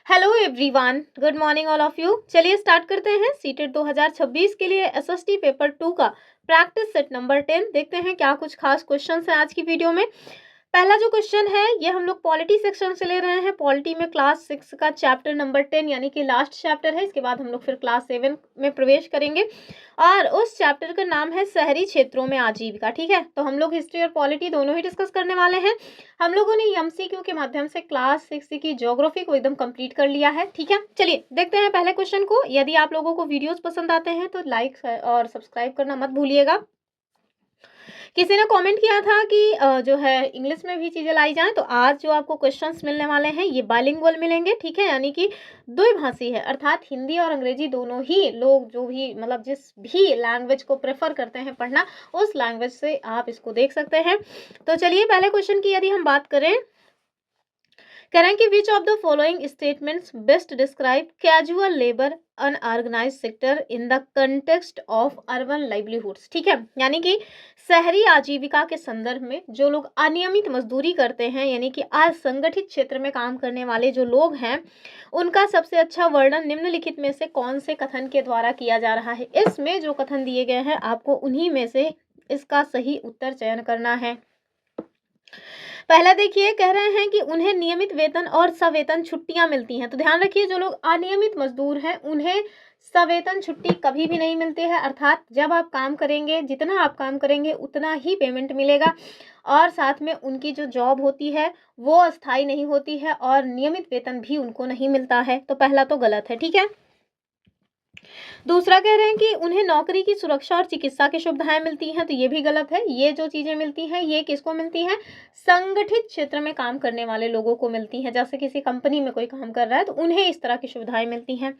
Hello everyone, good morning all of you. चलिए start करते हैं सीटेट 2026 के लिए एसएसटी पेपर 2 का प्रैक्टिस सेट नंबर 10। देखते हैं क्या कुछ खास क्वेश्चंस हैं आज की वीडियो में। पहला जो क्वेश्चन है ये हम लोग पॉलिटी सेक्शन से ले रहे हैं। पॉलिटी में क्लास 6 का चैप्टर नंबर 10 यानी कि लास्ट चैप्टर है। इसके बाद हम लोग फिर क्लास 7 में प्रवेश करेंगे और उस चैप्टर का नाम है शहरी क्षेत्रों में आजीविका। ठीक है, तो हम लोग हिस्ट्री और पॉलिटी दोनों ही डिस्कस करने वाले हैं। हम लोगों ने एमसीक्यू के माध्यम से क्लास 6 की ज्योग्राफी को एकदम कंप्लीट कर लिया है। ठीक है, चलिए देखते हैं पहले क्वेश्चन को। यदि आप लोगों को वीडियोस पसंद आते हैं तो लाइक और सब्सक्राइब करना मत भूलिएगा। किसी ने कमेंट किया था कि जो है इंग्लिश में भी चीज़ें लाई जाएं, तो आज जो आपको क्वेश्चंस मिलने वाले हैं ये बाइलिंगुअल मिलेंगे। ठीक है, यानी कि द्विभाषी है, अर्थात हिंदी और अंग्रेजी दोनों ही लोग जो भी मतलब जिस भी लैंग्वेज को प्रेफर करते हैं पढ़ना, उस लैंग्वेज से आप इसको देख सकते हैं। तो चलिए पहले क्वेश्चन की यदि हम बात करें, कह रहे हैं कि which of the following statements best describe casual labour unorganised sector in the context of urban livelihoods. ठीक है, यानी कि शहरी आजीविका के संदर्भ में जो लोग अनियमित मजदूरी करते हैं यानी कि असंगठित क्षेत्र में काम करने वाले जो लोग हैं, उनका सबसे अच्छा वर्णन निम्नलिखित में से कौन से कथन के द्वारा किया जा रहा है। इसमें जो कथन दिए गए हैं आपको उन्हीं में से इसका सही उत्तर चयन करना है। पहला देखिए, कह रहे हैं कि उन्हें नियमित वेतन और सवेतन छुट्टियां मिलती हैं। तो ध्यान रखिए, जो लोग अनियमित मजदूर हैं उन्हें सवेतन छुट्टी कभी भी नहीं मिलती है, अर्थात जब आप काम करेंगे, जितना आप काम करेंगे उतना ही पेमेंट मिलेगा। और साथ में उनकी जो जॉब होती है वो अस्थायी नहीं होती है और नियमित वेतन भी उनको नहीं मिलता है। तो पहला तो गलत है। ठीक है, दूसरा कह रहे हैं कि उन्हें नौकरी की सुरक्षा और चिकित्सा की सुविधाएं मिलती हैं। तो ये भी गलत है। ये जो चीजें मिलती हैं ये किसको मिलती हैं? संगठित क्षेत्र में काम करने वाले लोगों को मिलती हैं। जैसे किसी कंपनी में कोई काम कर रहा है तो उन्हें इस तरह की सुविधाएं मिलती हैं।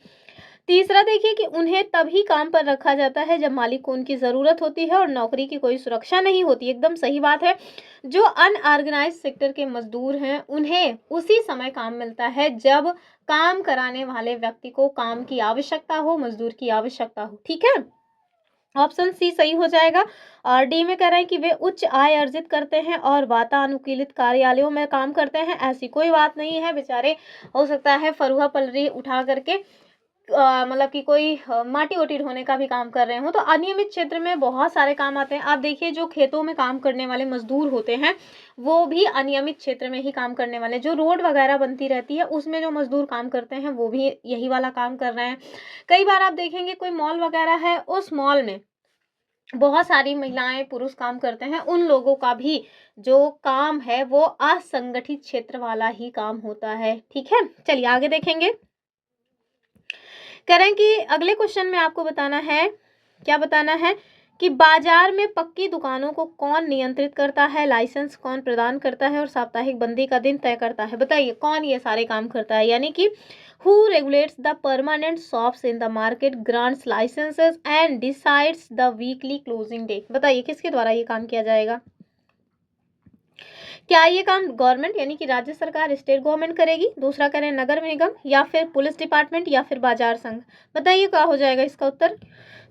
तीसरा देखिए कि उन्हें तभी काम पर रखा जाता है जब मालिक को उनकी ज़रूरत होती है और नौकरी की कोई सुरक्षा नहीं होती। एकदम सही बात है। जो अनऑर्गेनाइज्ड सेक्टर के मजदूर हैं उन्हें उसी समय काम मिलता है जब काम कराने वाले व्यक्ति को काम की आवश्यकता हो, मजदूर की आवश्यकता हो। ठीक है, ऑप्शन सी सही हो जाएगा। और डी में कह रहे हैं कि वे उच्च आय अर्जित करते हैं और वातानुकूलित कार्यालयों में काम करते हैं। ऐसी कोई बात नहीं है, बेचारे हो सकता है फरुहा पलरी उठा करके मतलब कि कोई माटी ओटी ढोने का भी काम कर रहे हो। तो अनियमित क्षेत्र में बहुत सारे काम आते हैं। आप देखिए, जो खेतों में काम करने वाले मजदूर होते हैं वो भी अनियमित क्षेत्र में ही काम करने वाले। जो रोड वगैरह बनती रहती है उसमें जो मजदूर काम करते हैं वो भी यही वाला काम कर रहे हैं। कई बार आप देखेंगे कोई मॉल वगैरह है, उस मॉल में बहुत सारी महिलाएं पुरुष काम करते हैं, उन लोगों का भी जो काम है वो असंगठित क्षेत्र वाला ही काम होता है। ठीक है, चलिए आगे देखेंगे। कह रहे हैं कि अगले क्वेश्चन में आपको बताना है, क्या बताना है कि बाजार में पक्की दुकानों को कौन नियंत्रित करता है, लाइसेंस कौन प्रदान करता है और साप्ताहिक बंदी का दिन तय करता है। बताइए कौन ये सारे काम करता है। यानी कि who regulates the permanent shops in the market, grants licences and decides the weekly closing day. बताइए किसके द्वारा ये काम किया जाएगा। क्या ये काम गवर्नमेंट यानी कि राज्य सरकार, स्टेट गवर्नमेंट करेगी? दूसरा करें नगर निगम या फिर पुलिस डिपार्टमेंट या फिर बाजार संघ। बताइए क्या हो जाएगा इसका उत्तर।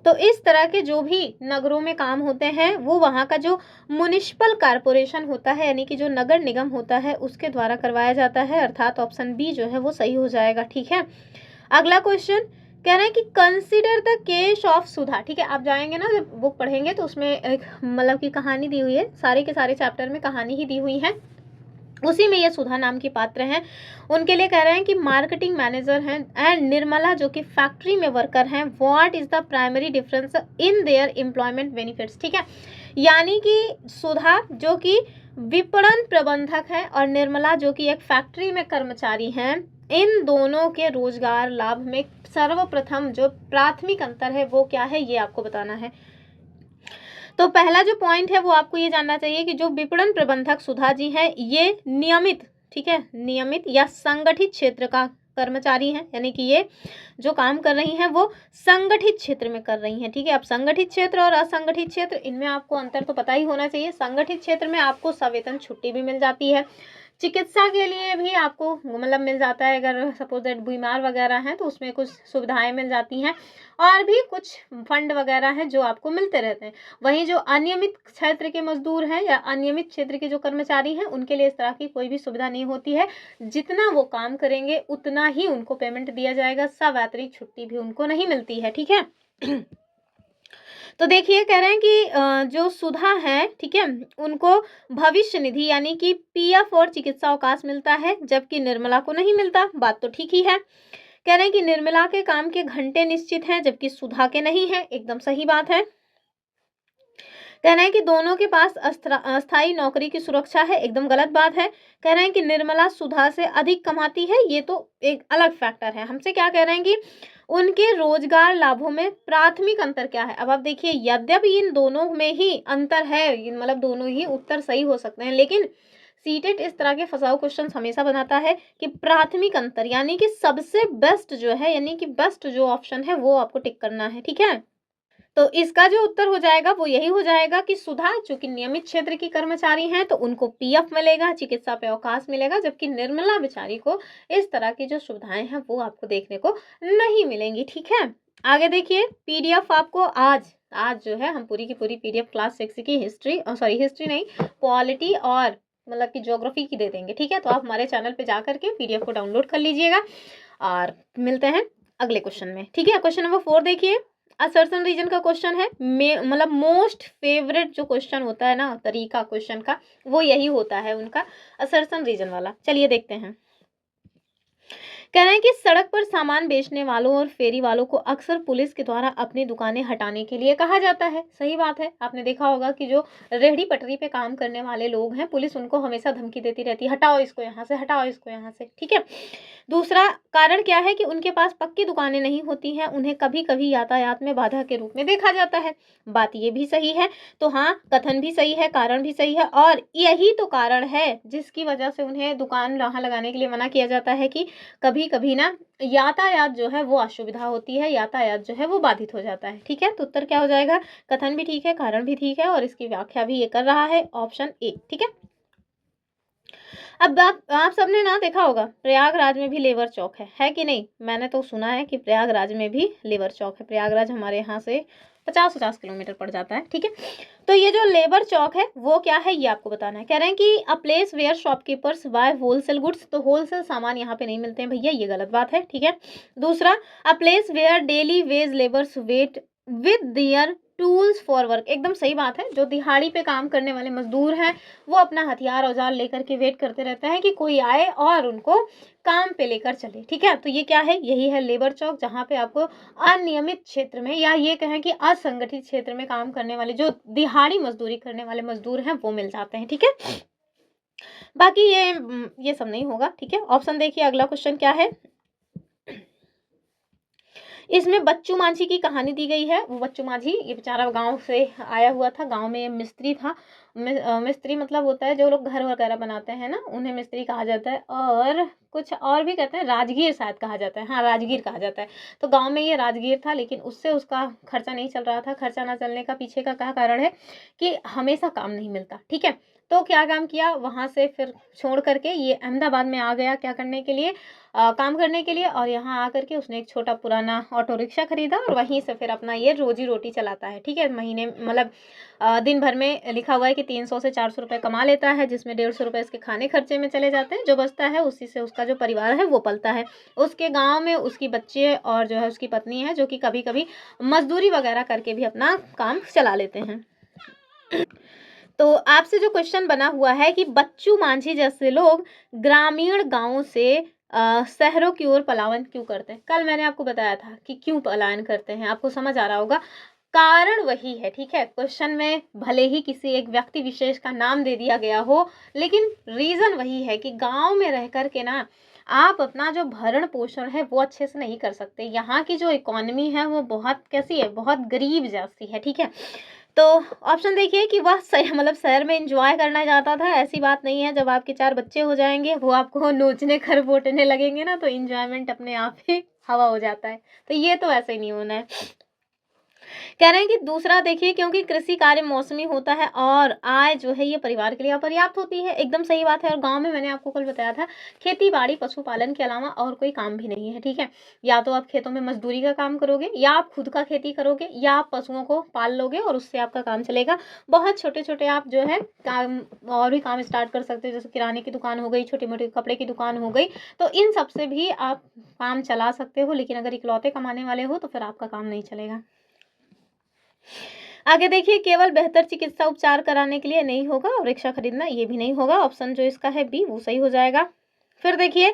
तो इस तरह के जो भी नगरों में काम होते हैं वो वहाँ का जो म्युनिसिपल कारपोरेशन होता है यानी कि जो नगर निगम होता है उसके द्वारा करवाया जाता है, अर्थात ऑप्शन बी जो है वो सही हो जाएगा। ठीक है, अगला क्वेश्चन कह रहे हैं कि कंसिडर द केस ऑफ सुधा। ठीक है, आप जाएंगे ना जब बुक पढ़ेंगे तो उसमें एक मतलब की कहानी दी हुई है, सारे के सारे चैप्टर में कहानी ही दी हुई है, उसी में ये सुधा नाम की पात्र हैं। उनके लिए कह रहे हैं कि मार्केटिंग मैनेजर हैं एंड निर्मला जो कि फैक्ट्री में वर्कर हैं, what is the primary difference in their employment benefits. ठीक है, यानी कि सुधा जो कि विपणन प्रबंधक है और निर्मला जो कि एक फैक्ट्री में कर्मचारी हैं, इन दोनों के रोजगार लाभ में सर्वप्रथम जो प्राथमिक अंतर है वो क्या है, ये आपको बताना है। तो पहला जो पॉइंट है वो आपको ये जानना चाहिए कि जो विपणन प्रबंधक सुधा जी हैं ये नियमित, ठीक है, नियमित या संगठित क्षेत्र का कर्मचारी हैं, यानी कि ये जो काम कर रही हैं वो संगठित क्षेत्र में कर रही हैं। ठीक है, अब संगठित क्षेत्र और असंगठित क्षेत्र इनमें आपको अंतर तो पता ही होना चाहिए। संगठित क्षेत्र में आपको सवेतन छुट्टी भी मिल जाती है, चिकित्सा के लिए भी आपको मतलब मिल जाता है, अगर सपोज दैट बीमार वगैरह हैं तो उसमें कुछ सुविधाएं मिल जाती हैं, और भी कुछ फंड वगैरह हैं जो आपको मिलते रहते हैं। वहीं जो अनियमित क्षेत्र के मजदूर हैं या अनियमित क्षेत्र के जो कर्मचारी हैं, उनके लिए इस तरह की कोई भी सुविधा नहीं होती है। जितना वो काम करेंगे उतना ही उनको पेमेंट दिया जाएगा, सवैतनिक छुट्टी भी उनको नहीं मिलती है, ठीक है। तो देखिए कह रहे हैं कि जो सुधा है, ठीक है, उनको भविष्य निधि यानी कि पीएफ और चिकित्सा अवकाश मिलता है, जबकि निर्मला को नहीं मिलता। बात तो ठीक ही है। कह रहे हैं कि निर्मला के काम के घंटे निश्चित हैं, जबकि सुधा के नहीं है। एकदम सही बात है। कह रहे हैं कि दोनों के पास अस्थायी नौकरी की सुरक्षा है। एकदम गलत बात है। कह रहे हैं कि निर्मला सुधा से अधिक कमाती है। ये तो एक अलग फैक्टर है। हमसे क्या कह रहे हैं कि उनके रोजगार लाभों में प्राथमिक अंतर क्या है। अब आप देखिए, यद्यपि इन दोनों में ही अंतर है, मतलब दोनों ही उत्तर सही हो सकते हैं, लेकिन सीटेट इस तरह के फंसाऊ क्वेश्चन हमेशा बनाता है कि प्राथमिक अंतर यानी कि सबसे बेस्ट जो है, यानी कि बेस्ट जो ऑप्शन है वो आपको टिक करना है, ठीक है। तो इसका जो उत्तर हो जाएगा वो यही हो जाएगा कि सुधा चूंकि नियमित क्षेत्र की कर्मचारी हैं तो उनको पीएफ मिलेगा, चिकित्सा पे अवकाश मिलेगा, जबकि निर्मला बेचारी को इस तरह की जो सुविधाएं हैं वो आपको देखने को नहीं मिलेंगी, ठीक है। आगे देखिए, पीडीएफ आपको आज आज जो है हम पूरी की पूरी पीडीएफ क्लास 6 की हिस्ट्री, सॉरी हिस्ट्री नहीं, पॉलिटी और मतलब कि ज्योग्राफी की दे देंगे, ठीक है। तो आप हमारे चैनल पे जा करके पीडीएफ को डाउनलोड कर लीजिएगा और मिलते हैं अगले क्वेश्चन में, ठीक है। क्वेश्चन नंबर 4 देखिए, असर्शन रीजन का क्वेश्चन है। मतलब मोस्ट फेवरेट जो क्वेश्चन होता है ना तरीका क्वेश्चन का, वो यही होता है उनका, असर्शन रीजन वाला। चलिए देखते हैं। कह रहे हैं कि सड़क पर सामान बेचने वालों और फेरी वालों को अक्सर पुलिस के द्वारा अपनी दुकानें हटाने के लिए कहा जाता है। सही बात है। आपने देखा होगा कि जो रेहड़ी पटरी पे काम करने वाले लोग हैं, पुलिस उनको हमेशा धमकी देती रहती है, हटाओ इसको यहाँ से, हटाओ इसको यहाँ से, ठीक है। दूसरा कारण क्या है कि उनके पास पक्की दुकानें नहीं होती हैं, उन्हें कभी कभी यातायात में बाधा के रूप में देखा जाता है। बात ये भी सही है। तो हाँ, कथन भी सही है, कारण भी सही है, और यही तो कारण है जिसकी वजह से उन्हें दुकान वहाँ लगाने के लिए मना किया जाता है कि कभी कभी ना यातायात जो है वो असुविधा होती है, यातायात जो है वो बाधित हो जाता है, ठीक है। तो उत्तर क्या हो जाएगा, कथन भी ठीक है, कारण भी ठीक है, और इसकी व्याख्या भी ये कर रहा है, ऑप्शन ए, ठीक है। अब आप सबने ना देखा होगा प्रयागराज में भी लेबर चौक है कि नहीं। मैंने तो सुना है कि प्रयागराज में भी लेबर चौक है। प्रयागराज हमारे यहाँ से 50 किलोमीटर पड़ जाता है, ठीक है। तो ये जो लेबर चौक है वो क्या है ये आपको बताना है। कह रहे हैं कि a place where shopkeepers buy wholesale goods. तो होलसेल सामान यहाँ पे नहीं मिलते हैं भैया, ये गलत बात है, ठीक है। दूसरा, a place where daily wage labours wait with their tools for work. एकदम सही बात है। जो दिहाड़ी पे काम करने वाले मजदूर हैं वो अपना हथियार औजार लेकर के वेट करते रहते हैं कि कोई आए और उनको काम पे लेकर चले, ठीक है। तो ये क्या है, यही है लेबर चौक, जहाँ पे आपको अनियमित क्षेत्र में या ये कहें कि असंगठित क्षेत्र में काम करने वाले जो दिहाड़ी मजदूरी करने वाले मजदूर हैं वो मिल जाते हैं, ठीक है। बाकी ये सब नहीं होगा, ठीक है। ऑप्शन देखिए, अगला क्वेश्चन क्या है। इसमें बच्चू माझी की कहानी दी गई है। वो बच्चू माझी ये बेचारा गांव से आया हुआ था। गांव में मिस्त्री था। मिस्त्री मतलब होता है जो लोग घर वगैरह बनाते हैं ना, उन्हें मिस्त्री कहा जाता है। और कुछ और भी कहते हैं, राजगीर शायद कहा जाता है। हाँ, राजगीर कहा जाता है। तो गांव में ये राजगीर था, लेकिन उससे उसका खर्चा नहीं चल रहा था। खर्चा ना चलने का पीछे का क्या कारण है कि हमेशा काम नहीं मिलता, ठीक है। तो क्या काम किया, वहां से फिर छोड़ करके ये अहमदाबाद में आ गया, क्या करने के लिए, काम करने के लिए। और यहाँ आकर के उसने एक छोटा पुराना ऑटो रिक्शा खरीदा और वहीं से फिर अपना ये रोजी रोटी चलाता है, ठीक है। महीने मतलब दिन भर में लिखा हुआ है कि 300 से 400 रुपये कमा लेता है, जिसमें 150 रुपये इसके खाने खर्चे में चले जाते हैं। जो बचता है उसी से उसका जो परिवार है वो पलता है। उसके गाँव में उसकी बच्चे और जो है उसकी पत्नी है, जो कि कभी कभी मजदूरी वगैरह करके भी अपना काम चला लेते हैं। तो आपसे जो क्वेश्चन बना हुआ है कि बच्चू मांझी जैसे लोग ग्रामीण गांवों से शहरों की ओर पलायन क्यों करते हैं। कल मैंने आपको बताया था कि क्यों पलायन करते हैं, आपको समझ आ रहा होगा। कारण वही है, ठीक है। क्वेश्चन में भले ही किसी एक व्यक्ति विशेष का नाम दे दिया गया हो, लेकिन रीजन वही है कि गांव में रह कर के ना आप अपना जो भरण पोषण है वो अच्छे से नहीं कर सकते। यहाँ की जो इकोनॉमी है वो बहुत कैसी है, बहुत गरीब जैसी है, ठीक है। तो ऑप्शन देखिए कि वह मतलब शहर में एंजॉय करना चाहता था। ऐसी बात नहीं है। जब आपके 4 बच्चे हो जाएंगे, वो आपको नोचने खरबोटने लगेंगे ना, तो एंजॉयमेंट अपने आप ही हवा हो जाता है। तो ये तो ऐसे ही नहीं होना है। कह रहे हैं कि दूसरा देखिए, क्योंकि कृषि कार्य मौसमी होता है और आय जो है ये परिवार के लिए अपर्याप्त होती है। एकदम सही बात है। और गांव में मैंने आपको कल बताया था, खेती बाड़ी पशुपालन के अलावा और कोई काम भी नहीं है, ठीक है। या तो आप खेतों में मजदूरी का काम करोगे, या आप खुद का खेती करोगे, या आप पशुओं को पाल लोगे और उससे आपका काम चलेगा। बहुत छोटे छोटे आप जो है काम और भी काम स्टार्ट कर सकते हो, जैसे किराने की दुकान हो गई, छोटी मोटी कपड़े की दुकान हो गई। तो इन सब से भी आप काम चला सकते हो, लेकिन अगर इकलौते कमाने वाले हो तो फिर आपका काम नहीं चलेगा। आगे देखिए, केवल बेहतर चिकित्सा उपचार कराने के लिए नहीं होगा, और रिक्शा खरीदना ये भी नहीं होगा। ऑप्शन जो इसका है बी, वो सही हो जाएगा। फिर देखिए,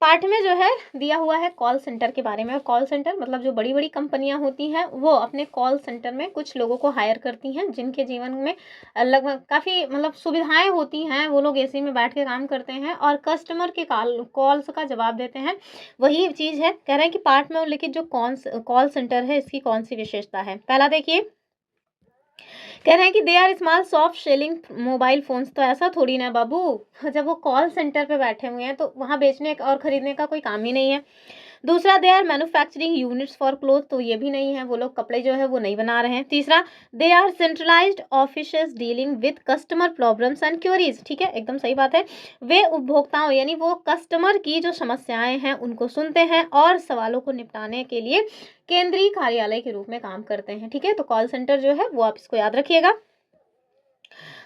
पाठ में जो है दिया हुआ है कॉल सेंटर के बारे में। और कॉल सेंटर मतलब जो बड़ी बड़ी कंपनियां होती हैं वो अपने कॉल सेंटर में कुछ लोगों को हायर करती हैं, जिनके जीवन में लगभग काफ़ी मतलब सुविधाएं होती हैं। वो लोग एसी में बैठ के काम करते हैं और कस्टमर के कॉल्स का जवाब देते हैं। वही चीज़ है। कह रहे हैं कि पाठ में उल्लिखित जो कॉल सेंटर है इसकी कौन सी विशेषता है। पहला देखिए, कह रहे हैं कि they are small soft selling mobile phones. तो ऐसा थोड़ी ना बाबू, जब वो कॉल सेंटर पे बैठे हुए हैं तो वहाँ बेचने और खरीदने का कोई काम ही नहीं है। दूसरा, they are manufacturing units for cloth. तो ये भी नहीं है, वो लोग कपड़े जो है वो नहीं बना रहे हैं। तीसरा, they are centralised offices dealing with customer problems and queries. ठीक है, एकदम सही बात है। वे उपभोक्ताओं यानी वो कस्टमर की जो समस्याएं हैं उनको सुनते हैं और सवालों को निपटाने के लिए केंद्रीय कार्यालय के रूप में काम करते हैं। ठीक है, तो कॉल सेंटर जो है वो आप इसको याद रखिएगा।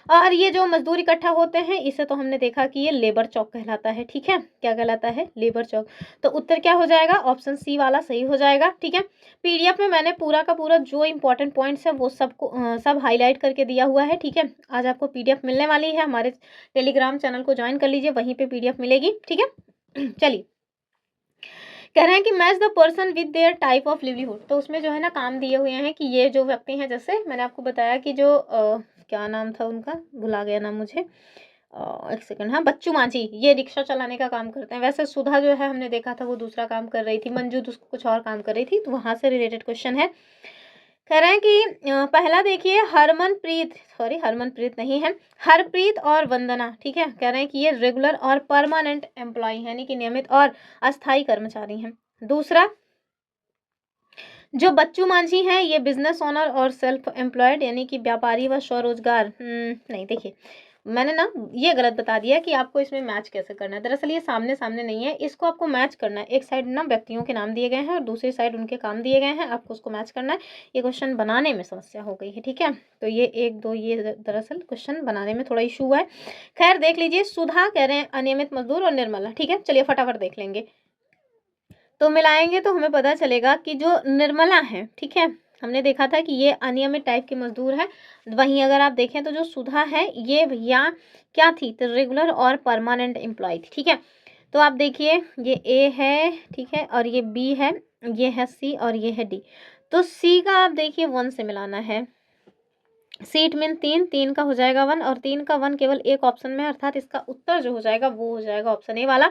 और ये जो मजदूर इकट्ठा होते हैं इसे तो हमने देखा कि ये लेबर चौक कहलाता है। ठीक है, क्या कहलाता है? लेबर चौक। तो उत्तर क्या हो जाएगा? ऑप्शन सी वाला सही हो जाएगा। ठीक है, पीडीएफ में मैंने पूरा का पूरा जो इंपॉर्टेंट पॉइंट्स है वो सबको सब हाईलाइट करके दिया हुआ है। ठीक है, आज आपको पीडीएफ मिलने वाली है। हमारे टेलीग्राम चैनल को ज्वाइन कर लीजिए, वहीं पे पीडीएफ मिलेगी। ठीक है चलिए, कह रहे हैं कि match the person with their type of livelihood. तो उसमें जो है ना काम दिए हुए हैं कि ये जो व्यक्ति हैं, जैसे मैंने आपको बताया कि जो क्या नाम था उनका, भुला गया नाम मुझे, एक सेकंड, हाँ, बच्चू मांझी, ये रिक्शा चलाने का काम करते हैं। वैसे सुधा जो है हमने देखा था वो दूसरा काम कर रही थी, मंजू कुछ और काम कर रही थी, तो वहां से रिलेटेड क्वेश्चन है। कह रहे हैं कि पहला देखिए, हरमनप्रीत नहीं है, हरप्रीत और वंदना। ठीक है, कह रहे हैं कि ये रेगुलर और परमानेंट एम्प्लॉय यानी कि नियमित और अस्थायी कर्मचारी हैं। दूसरा, जो बच्चू मांझी हैं ये बिजनेस ओनर और सेल्फ एम्प्लॉयड यानी कि व्यापारी व स्वरोजगार। नहीं, देखिए मैंने ना ये गलत बता दिया कि आपको इसमें मैच कैसे करना है। दरअसल ये सामने सामने नहीं है, इसको आपको मैच करना है। एक साइड ना व्यक्तियों के नाम दिए गए हैं और दूसरी साइड उनके काम दिए गए हैं, आपको उसको मैच करना है। ये क्वेश्चन बनाने में समस्या हो गई है। ठीक है, तो ये एक दो ये दरअसल क्वेश्चन बनाने में थोड़ा इशू हुआ है। खैर देख लीजिए, सुधा कह रहे हैं अनियमित मजदूर और निर्मला। ठीक है, चलिए फटाफट देख लेंगे। तो मिलाएंगे तो हमें पता चलेगा कि जो निर्मला है, ठीक है, हमने देखा था कि ये अनियमित टाइप की मजदूर है। वहीं अगर आप देखें तो जो सुधा है ये भैया क्या थी, तो रेगुलर और परमानेंट एम्प्लॉय थी। ठीक है, तो आप देखिए ये ए है, ठीक है, और ये बी है, ये है सी और ये है डी। तो सी का आप देखिए 1 से मिलाना है। सीट मीन 3 का हो जाएगा 1 और 3 का 1 केवल एक ऑप्शन में, अर्थात इसका उत्तर जो हो जाएगा वो हो जाएगा ऑप्शन ए वाला।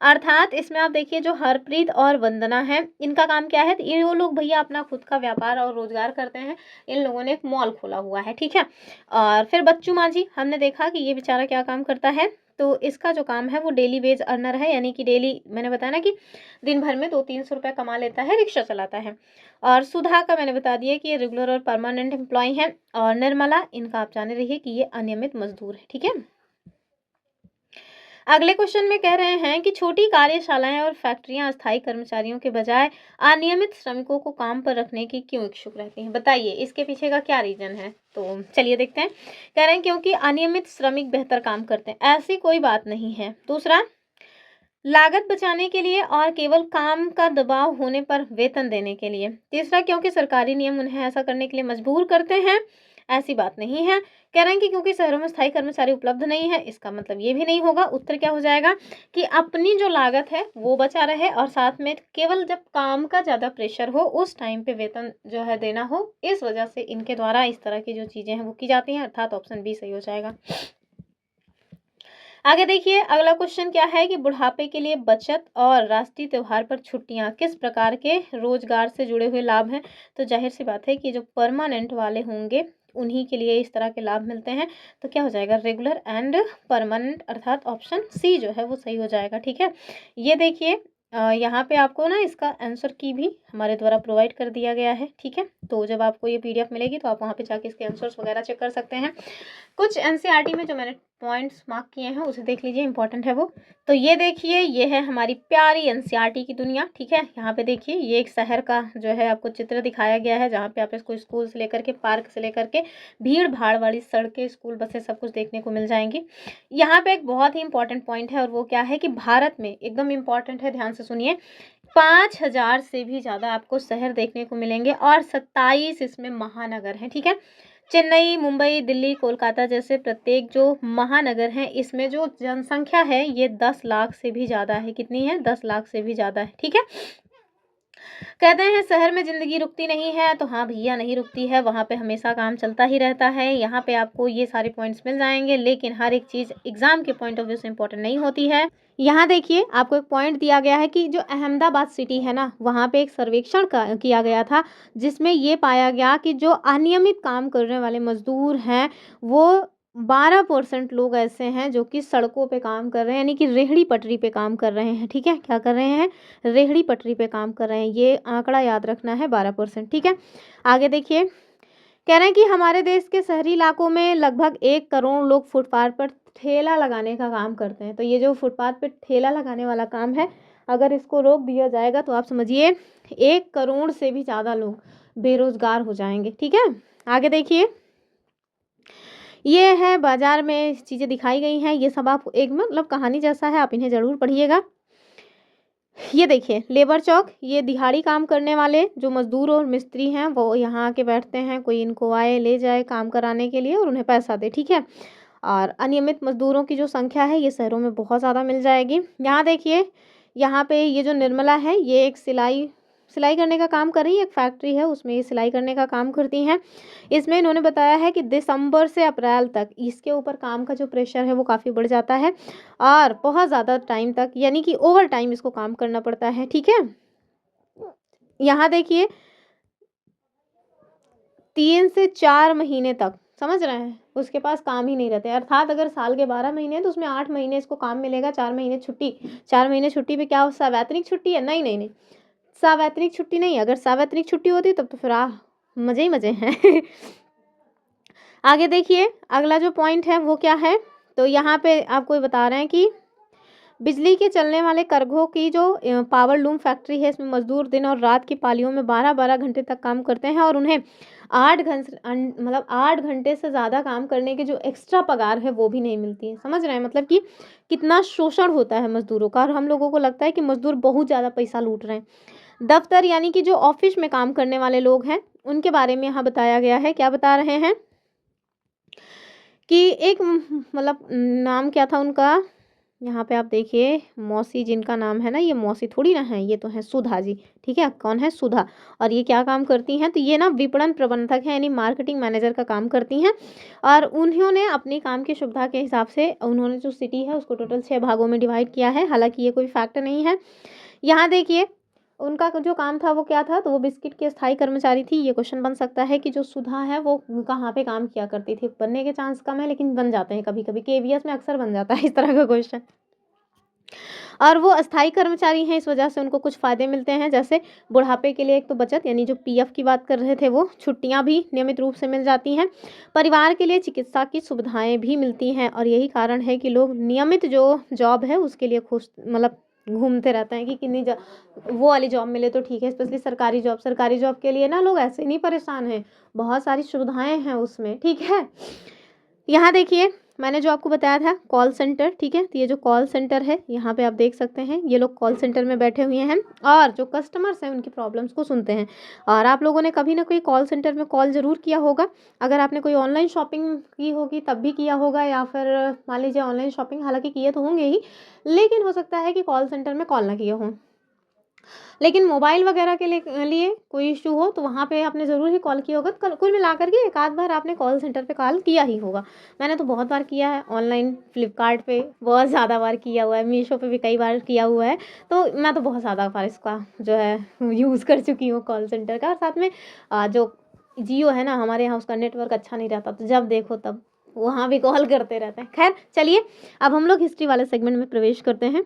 अर्थात इसमें आप देखिए जो हरप्रीत और वंदना है इनका काम क्या है, ये वो लोग भैया अपना खुद का व्यापार और रोजगार करते हैं। इन लोगों ने एक मॉल खोला हुआ है। ठीक है, और फिर बच्चू मांझी हमने देखा कि ये बेचारा क्या काम करता है, तो इसका जो काम है वो डेली वेज अर्नर है, यानी कि डेली मैंने बताया ना कि दिन भर में 200-300 रुपये कमा लेता है, रिक्शा चलाता है। और सुधा का मैंने बता दिया कि ये रेगुलर और परमानेंट एम्प्लॉय है। और निर्मला, इनका आप जाने रहिए कि ये अनियमित मजदूर है। ठीक है, अगले क्वेश्चन में कह रहे हैं कि छोटी कार्यशालाएं और फैक्ट्रियां अस्थायी कर्मचारियों के बजाय अनियमित श्रमिकों को काम पर रखने की क्यों इच्छुक रहती हैं? बताइए इसके पीछे का क्या रीजन है। तो चलिए देखते हैं। कह रहे हैं क्योंकि अनियमित श्रमिक बेहतर काम करते हैं, ऐसी कोई बात नहीं है। दूसरा, लागत बचाने के लिए और केवल काम का दबाव होने पर वेतन देने के लिए। तीसरा, क्योंकि सरकारी नियम उन्हें ऐसा करने के लिए मजबूर करते हैं, ऐसी बात नहीं है। कह रहे हैं कि क्योंकि शहरों में स्थायी कर्मचारी उपलब्ध नहीं है, इसका मतलब ये भी नहीं होगा। उत्तर क्या हो जाएगा कि अपनी जो लागत है वो बचा रहे और साथ में केवल जब काम का ज़्यादा प्रेशर हो उस टाइम पे वेतन जो है देना हो, इस वजह से इनके द्वारा इस तरह की जो चीज़ें हैं वो की जाती हैं, अर्थात ऑप्शन बी सही हो जाएगा। आगे देखिए, अगला क्वेश्चन क्या है कि बुढ़ापे के लिए बचत और राष्ट्रीय त्योहार पर छुट्टियां किस प्रकार के रोजगार से जुड़े हुए लाभ हैं? तो जाहिर सी बात है कि जो परमानेंट वाले होंगे उन्हीं के लिए इस तरह के लाभ मिलते हैं। तो क्या हो जाएगा, रेगुलर एंड परमानेंट, अर्थात ऑप्शन सी जो है वो सही हो जाएगा। ठीक है, ये देखिए यहाँ पे आपको ना इसका आंसर की भी हमारे द्वारा प्रोवाइड कर दिया गया है, ठीक है। तो जब आपको ये पीडीएफ मिलेगी तो आप वहाँ पे जाके इसके आंसर्स वगैरह चेक कर सकते हैं। कुछ एनसीईआरटी में जो मैंने पॉइंट्स मार्क किए हैं उसे देख लीजिए, इंपॉर्टेंट है वो। तो ये देखिए, ये है हमारी प्यारी एनसीईआरटी की दुनिया, ठीक है। यहाँ पे देखिए, ये एक शहर का जो है आपको चित्र दिखाया गया है, जहाँ पे आप इसको स्कूल से लेकर के, पार्क से लेकर के, भीड़ भाड़ वाली सड़कें, स्कूल, बसें, सब कुछ देखने को मिल जाएंगी। यहाँ पे एक बहुत ही इंपॉर्टेंट पॉइंट है, और वो क्या है कि भारत में एकदम इंपॉर्टेंट है, ध्यान से सुनिए, 5000 से भी ज़्यादा आपको शहर देखने को मिलेंगे और 27 इसमें महानगर हैं, ठीक है। चेन्नई, मुंबई, दिल्ली, कोलकाता जैसे प्रत्येक जो महानगर हैं, इसमें जो जनसंख्या है ये 10 लाख से भी ज़्यादा है। कितनी है? 10 लाख से भी ज़्यादा है, ठीक है। कहते हैं शहर में ज़िंदगी रुकती नहीं है, तो हाँ भैया, नहीं रुकती है, वहाँ पे हमेशा काम चलता ही रहता है। यहाँ पे आपको ये सारे पॉइंट्स मिल जाएंगे, लेकिन हर एक चीज़ एग्ज़ाम के पॉइंट ऑफ व्यू से इम्पोर्टेंट नहीं होती है। यहाँ देखिए, आपको एक पॉइंट दिया गया है कि जो अहमदाबाद सिटी है ना, वहाँ पे एक सर्वेक्षण किया गया था, जिसमें ये पाया गया कि जो अनियमित काम करने वाले मजदूर हैं, वो 12% लोग ऐसे हैं जो कि सड़कों पे काम कर रहे हैं, यानी कि रेहड़ी पटरी पे काम कर रहे हैं, ठीक है। क्या कर रहे हैं? रेहड़ी पटरी पे काम कर रहे हैं। ये आंकड़ा याद रखना है, 12%, ठीक है। आगे देखिए, कह रहे हैं कि हमारे देश के शहरी इलाकों में लगभग 1 करोड़ लोग फुटपाथ पर ठेला लगाने का काम करते हैं। तो ये जो फुटपाथ पे ठेला लगाने वाला काम है, अगर इसको रोक दिया जाएगा तो आप समझिए 1 करोड़ से भी ज़्यादा लोग बेरोजगार हो जाएंगे, ठीक है। आगे देखिए, ये है बाजार में चीज़ें दिखाई गई हैं, ये सब आप एक मतलब कहानी जैसा है, आप इन्हें ज़रूर पढ़िएगा। ये देखिए, लेबर चौक, ये दिहाड़ी काम करने वाले जो मजदूर और मिस्त्री हैं, वो यहाँ आके बैठते हैं, कोई इनको आए ले जाए काम कराने के लिए और उन्हें पैसा दे, ठीक है। और अनियमित मजदूरों की जो संख्या है, ये शहरों में बहुत ज़्यादा मिल जाएगी। यहाँ देखिए, यहाँ पे ये जो निर्मला है, ये एक सिलाई सिलाई करने का काम कर रही है, एक फैक्ट्री है उसमें ये सिलाई करने का काम करती हैं। इसमें इन्होंने बताया है कि दिसंबर से अप्रैल तक इसके ऊपर काम का जो प्रेशर है वो काफ़ी बढ़ जाता है, और बहुत ज़्यादा टाइम तक, यानी कि ओवर टाइम इसको काम करना पड़ता है, ठीक है। यहाँ देखिए, 3 से 4 महीने तक, समझ रहे हैं, उसके पास काम ही नहीं रहते। अर्थात अगर साल के 12 महीने हैं तो उसमें 8 महीने इसको काम मिलेगा, 4 महीने छुट्टी। 4 महीने छुट्टी पे क्या सवैतनिक छुट्टी है? नहीं नहीं नहीं, सावैतनिक छुट्टी नहीं। अगर सावैतनिक छुट्टी होती तब तो फिर मज़े ही मज़े हैं। आगे देखिए, अगला जो पॉइंट है वो क्या है, तो यहाँ पे आपको बता रहे हैं कि बिजली के चलने वाले करघों की जो पावर लूम फैक्ट्री है, इसमें मजदूर दिन और रात की पालियों में 12-12 घंटे तक काम करते हैं, और उन्हें 8 घंटे मतलब 8 घंटे से ज़्यादा काम करने की जो एक्स्ट्रा पगार है वो भी नहीं मिलती है। समझ रहे हैं, मतलब कि कितना शोषण होता है मजदूरों का, और हम लोगों को लगता है कि मजदूर बहुत ज़्यादा पैसा लूट रहे हैं। दफ्तर यानी कि जो ऑफिस में काम करने वाले लोग हैं, उनके बारे में यहाँ बताया गया है। क्या बता रहे हैं कि एक मतलब नाम क्या था उनका, यहाँ पे आप देखिए, मौसी जिनका नाम है ना, ये मौसी थोड़ी ना है, ये तो है सुधा जी, ठीक है। कौन है? सुधा। और ये क्या काम करती हैं? तो ये ना विपणन प्रबंधक है, यानी मार्केटिंग मैनेजर का काम करती हैं, और उन्होंने अपने काम की सुविधा के हिसाब से उन्होंने जो सिटी है उसको टोटल 6 भागों में डिवाइड किया है। हालांकि ये कोई फैक्ट नहीं है। यहाँ देखिए, उनका जो काम था वो क्या था, तो वो बिस्किट की स्थायी कर्मचारी थी। ये क्वेश्चन बन सकता है कि जो सुधा है वो कहाँ पे काम किया करती थी। बनने के चांस कम है, लेकिन बन जाते हैं कभी कभी, केवीएस में अक्सर बन जाता है इस तरह का क्वेश्चन। और वो अस्थायी कर्मचारी हैं, इस वजह से उनको कुछ फ़ायदे मिलते हैं, जैसे बुढ़ापे के लिए एक तो बचत, यानी जो पीएफ की बात कर रहे थे वो, छुट्टियां भी नियमित रूप से मिल जाती हैं, परिवार के लिए चिकित्सा की सुविधाएं भी मिलती हैं, और यही कारण है कि लोग नियमित जो जॉब है उसके लिए खुश मतलब घूमते रहते हैं कि कितनी वो वाली जॉब मिले तो ठीक है। स्पेशली सरकारी जॉब के लिए ना लोग ऐसे नहीं परेशान हैं, बहुत सारी सुविधाएं हैं उसमें, ठीक है। यहाँ देखिए, मैंने जो आपको बताया था कॉल सेंटर, ठीक है, तो ये जो कॉल सेंटर है, यहाँ पे आप देख सकते हैं, ये लोग कॉल सेंटर में बैठे हुए हैं और जो कस्टमर्स हैं उनकी प्रॉब्लम्स को सुनते हैं। और आप लोगों ने कभी ना कोई कॉल सेंटर में कॉल ज़रूर किया होगा। अगर आपने कोई ऑनलाइन शॉपिंग की होगी तब भी किया होगा, या फिर मान लीजिए ऑनलाइन शॉपिंग हालांकि किए तो होंगे ही, लेकिन हो सकता है कि कॉल सेंटर में कॉल ना किए हों। लेकिन मोबाइल वगैरह के लिए कोई इशू हो तो वहाँ पे आपने ज़रूर ही कॉल किया होगा। तो कुल मिलाकर के एक आध बार आपने कॉल सेंटर पे कॉल किया ही होगा। मैंने तो बहुत बार किया है, ऑनलाइन फ्लिपकार्ट पे बहुत ज़्यादा बार किया हुआ है, मीशो पे भी कई बार किया हुआ है। तो मैं तो बहुत ज़्यादा बार इसका जो है यूज़ कर चुकी हूँ कॉल सेंटर का। और साथ में जो जियो है ना हमारे यहाँ, उसका नेटवर्क अच्छा नहीं रहता, तो जब देखो तब वहाँ भी कॉल करते रहते हैं। खैर चलिए, अब हम लोग हिस्ट्री वाले सेगमेंट में प्रवेश करते हैं।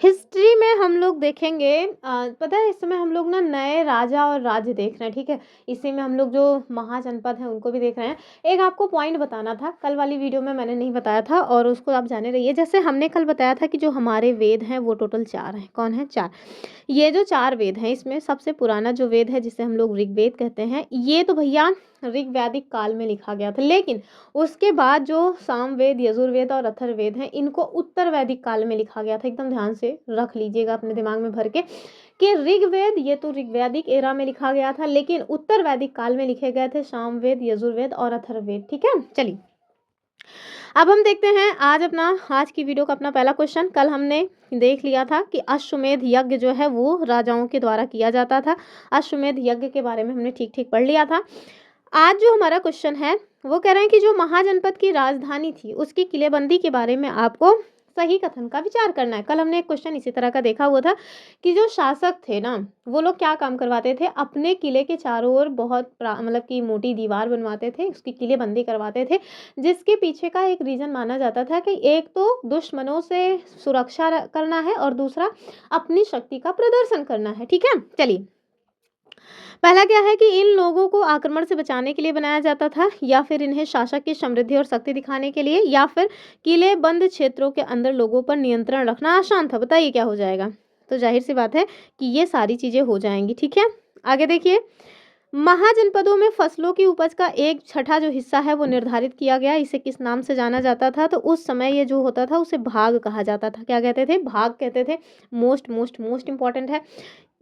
हिस्ट्री में हम लोग देखेंगे पता है इस समय हम लोग ना नए राजा और राज्य देख रहे हैं, ठीक है। इसी में हम लोग जो महाजनपद हैं उनको भी देख रहे हैं। एक आपको पॉइंट बताना था, कल वाली वीडियो में मैंने नहीं बताया था और उसको आप जाने रहिए। जैसे हमने कल बताया था कि जो हमारे वेद हैं वो टोटल 4 हैं। कौन है? 4। ये जो 4 वेद हैं इसमें सबसे पुराना जो वेद है जिसे हम लोग ऋग्वेद कहते हैं, ये तो भैया ऋग वैदिक काल में लिखा गया था। लेकिन उसके बाद जो सामवेद, यजुर्वेद और अथर्ववेद हैं इनको उत्तर वैदिक काल में लिखा गया था। एकदम ध्यान से रख लीजिएगा अपने दिमाग में भर के कि ऋग्वेद ये तो ऋग्वैदिक एरा में लिखा गया था, लेकिन उत्तर वैदिक काल में लिखे गए थे सामवेद, यजुर्वेद और अथर्ववेद, ठीक है। चलिए अब हम देखते हैं आज की वीडियो का अपना पहला क्वेश्चन। कल हमने देख लिया था कि अश्वमेध यज्ञ जो है वो राजाओं के द्वारा किया जाता था। अश्वमेध यज्ञ के बारे में हमने ठीक ठीक पढ़ लिया था। आज जो हमारा क्वेश्चन है वो कह रहे हैं कि जो महाजनपद की राजधानी थी उसकी किलेबंदी के बारे में आपको सही कथन का विचार करना है। कल हमने एक क्वेश्चन इसी तरह का देखा हुआ था कि जो शासक थे ना वो लोग क्या काम करवाते थे, अपने किले के चारों ओर बहुत मतलब कि मोटी दीवार बनवाते थे, उसकी किलेबंदी करवाते थे, जिसके पीछे का एक रीजन माना जाता था कि एक तो दुश्मनों से सुरक्षा करना है और दूसरा अपनी शक्ति का प्रदर्शन करना है, ठीक है। चलिए पहला क्या है कि इन लोगों को आक्रमण से बचाने के लिए बनाया जाता था, या फिर इन्हें शासक की समृद्धि और शक्ति दिखाने के लिए, या फिर किले बंद क्षेत्रों के अंदर लोगों पर नियंत्रण रखना आसान था। बताइए क्या हो जाएगा? तो जाहिर सी बात है कि ये सारी चीजें हो जाएंगी, ठीक है। आगे देखिए, महाजनपदों में फसलों की उपज का 1/6 जो हिस्सा है वो निर्धारित किया गया। इसे किस नाम से जाना जाता था? तो उस समय ये जो होता था उसे भाग कहा जाता था। क्या कहते थे? भाग कहते थे। मोस्ट मोस्ट मोस्ट इंपॉर्टेंट है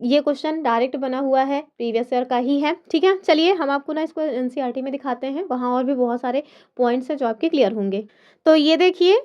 ये क्वेश्चन, डायरेक्ट बना हुआ है, प्रीवियस ईयर का ही है, ठीक है। चलिए हम आपको ना इसको एनसीईआरटी में दिखाते हैं, वहाँ और भी बहुत सारे पॉइंट्स हैं जो आपके क्लियर होंगे। तो ये देखिए,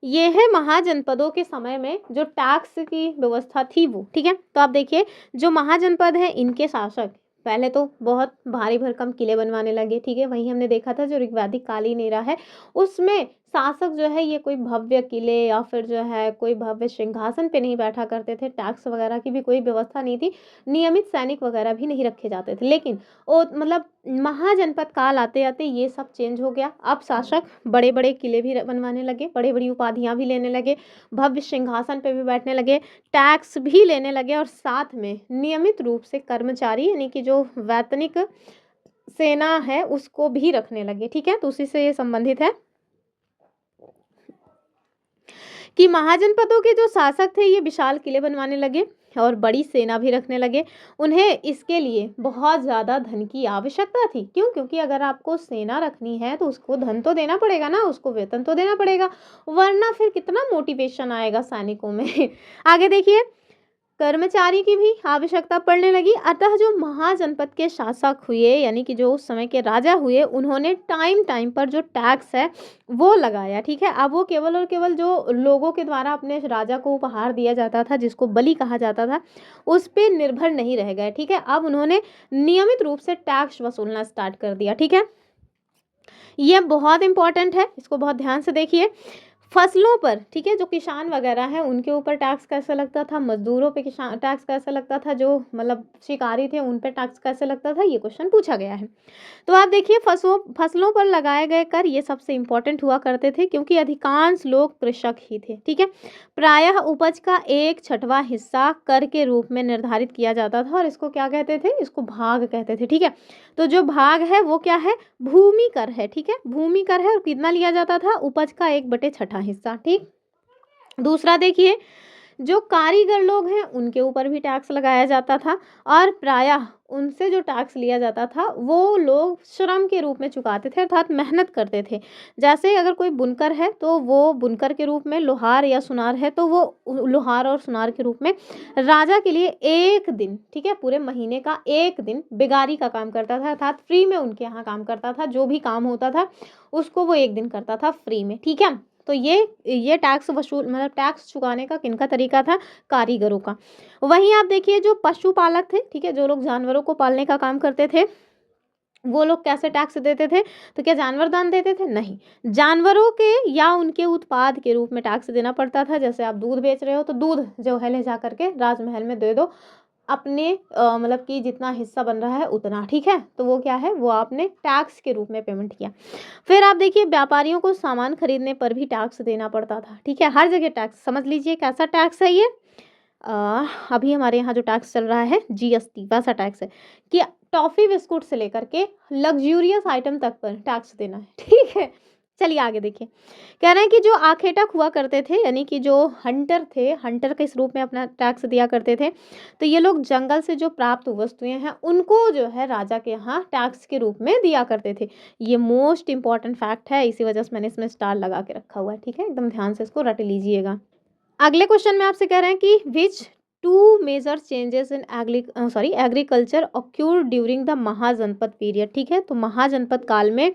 ये है महाजनपदों के समय में जो टैक्स की व्यवस्था थी वो, ठीक है। तो आप देखिए जो महाजनपद है इनके शासक पहले तो बहुत भारी भरकम किले बनवाने लगे, ठीक है। वहीं हमने देखा था जो ऋग्वैदिक कालीन एरा है उसमें शासक जो है ये कोई भव्य किले या फिर जो है कोई भव्य सिंहासन पे नहीं बैठा करते थे, टैक्स वगैरह की भी कोई व्यवस्था नहीं थी, नियमित सैनिक वगैरह भी नहीं रखे जाते थे। लेकिन वो मतलब महाजनपद काल आते आते ये सब चेंज हो गया। अब शासक बड़े बड़े किले भी बनवाने लगे, बड़ी बड़ी उपाधियां भी लेने लगे, भव्य सिंहासन पे भी बैठने लगे, टैक्स भी लेने लगे और साथ में नियमित रूप से कर्मचारी यानी कि जो वैतनिक सेना है उसको भी रखने लगे, ठीक है। तो उसी से ये संबंधित है कि महाजनपदों के जो शासक थे ये विशाल किले बनवाने लगे और बड़ी सेना भी रखने लगे। उन्हें इसके लिए बहुत ज़्यादा धन की आवश्यकता थी। क्यों? क्योंकि अगर आपको सेना रखनी है तो उसको धन तो देना पड़ेगा ना, उसको वेतन तो देना पड़ेगा, वरना फिर कितना मोटिवेशन आएगा सैनिकों में। आगे देखिए, कर्मचारी की भी आवश्यकता पड़ने लगी। अतः जो महाजनपद के शासक हुए यानी कि जो उस समय के राजा हुए उन्होंने टाइम टाइम पर जो टैक्स है वो लगाया, ठीक है। अब वो केवल और केवल जो लोगों के द्वारा अपने राजा को उपहार दिया जाता था जिसको बलि कहा जाता था उस पर निर्भर नहीं रह गए, ठीक है। अब उन्होंने नियमित रूप से टैक्स वसूलना स्टार्ट कर दिया, ठीक है। ये बहुत इंपॉर्टेंट है, इसको बहुत ध्यान से देखिए। फसलों पर, ठीक है, जो किसान वगैरह हैं उनके ऊपर टैक्स कैसे लगता था, मजदूरों पे किसान टैक्स कैसे लगता था, जो मतलब शिकारी थे उन पे टैक्स कैसे लगता था, ये क्वेश्चन पूछा गया है। तो आप देखिए फसलों पर लगाए गए कर ये सबसे इंपॉर्टेंट हुआ करते थे क्योंकि अधिकांश लोग कृषक ही थे, ठीक है। प्रायः उपज का 1/6 हिस्सा कर के रूप में निर्धारित किया जाता था और इसको क्या कहते थे? इसको भाग कहते थे, ठीक है। तो जो भाग है वो क्या है? भूमि कर है, ठीक है। भूमि कर है और कितना लिया जाता था? उपज का 1/6 हिस्सा, ठीक। दूसरा देखिए, जो कारीगर लोग हैं उनके ऊपर भी टैक्स लगाया जाता था और प्रायः उनसे जो टैक्स लिया जाता था वो लोग श्रम के रूप में चुकाते थे, अर्थात मेहनत करते थे। जैसे अगर कोई बुनकर है तो वो बुनकर के रूप में, लोहार या सुनार है तो वो लोहार और सुनार के रूप में राजा के लिए एक दिन, ठीक है, पूरे महीने का एक दिन बिगारी का काम करता था, अर्थात फ्री में उनके यहाँ काम करता था। जो भी काम होता था उसको वो एक दिन करता था फ्री में, ठीक है। तो ये टैक्स वसूल मतलब टैक्स चुकाने का किनका तरीका था? कारीगरों का। वहीं आप देखिए जो पशुपालक थे, ठीक है, जो लोग जानवरों को पालने का काम करते थे वो लोग कैसे टैक्स देते थे? तो क्या जानवर दान देते थे? नहीं, जानवरों के या उनके उत्पाद के रूप में टैक्स देना पड़ता था। जैसे आप दूध बेच रहे हो तो दूध जो है ले जा करके राजमहल में दे दो, अपने मतलब कि जितना हिस्सा बन रहा है उतना, ठीक है। तो वो क्या है? वो आपने टैक्स के रूप में पेमेंट किया। फिर आप देखिए व्यापारियों को सामान खरीदने पर भी टैक्स देना पड़ता था, ठीक है। हर जगह टैक्स, समझ लीजिए कैसा टैक्स है ये? अभी हमारे यहाँ जो टैक्स चल रहा है जीएसटी, वैसा टैक्स है कि टॉफ़ी बिस्कुट से लेकर के लग्ज़ूरियस आइटम तक पर टैक्स देना है, ठीक है? चलिए आगे देखिए। कह रहे हैं कि जो आखेटक हुआ करते थे, यानी कि जो हंटर थे, हंटर किस रूप में अपना टैक्स दिया करते थे, तो ये लोग जंगल से जो प्राप्त वस्तुएँ हैं, उनको जो है राजा के यहाँ टैक्स के रूप में दिया करते थे। ये मोस्ट इम्पोर्टेंट फैक्ट है, इसी वजह से मैंने इसमें स्टार लगा के रखा हुआ है, ठीक है? एकदम ध्यान से इसको रट लीजिएगा। अगले क्वेश्चन में आपसे कह रहे हैं कि which two major changes in agriculture occur during the Mahajanapada period, ठीक है? तो महाजनपद काल में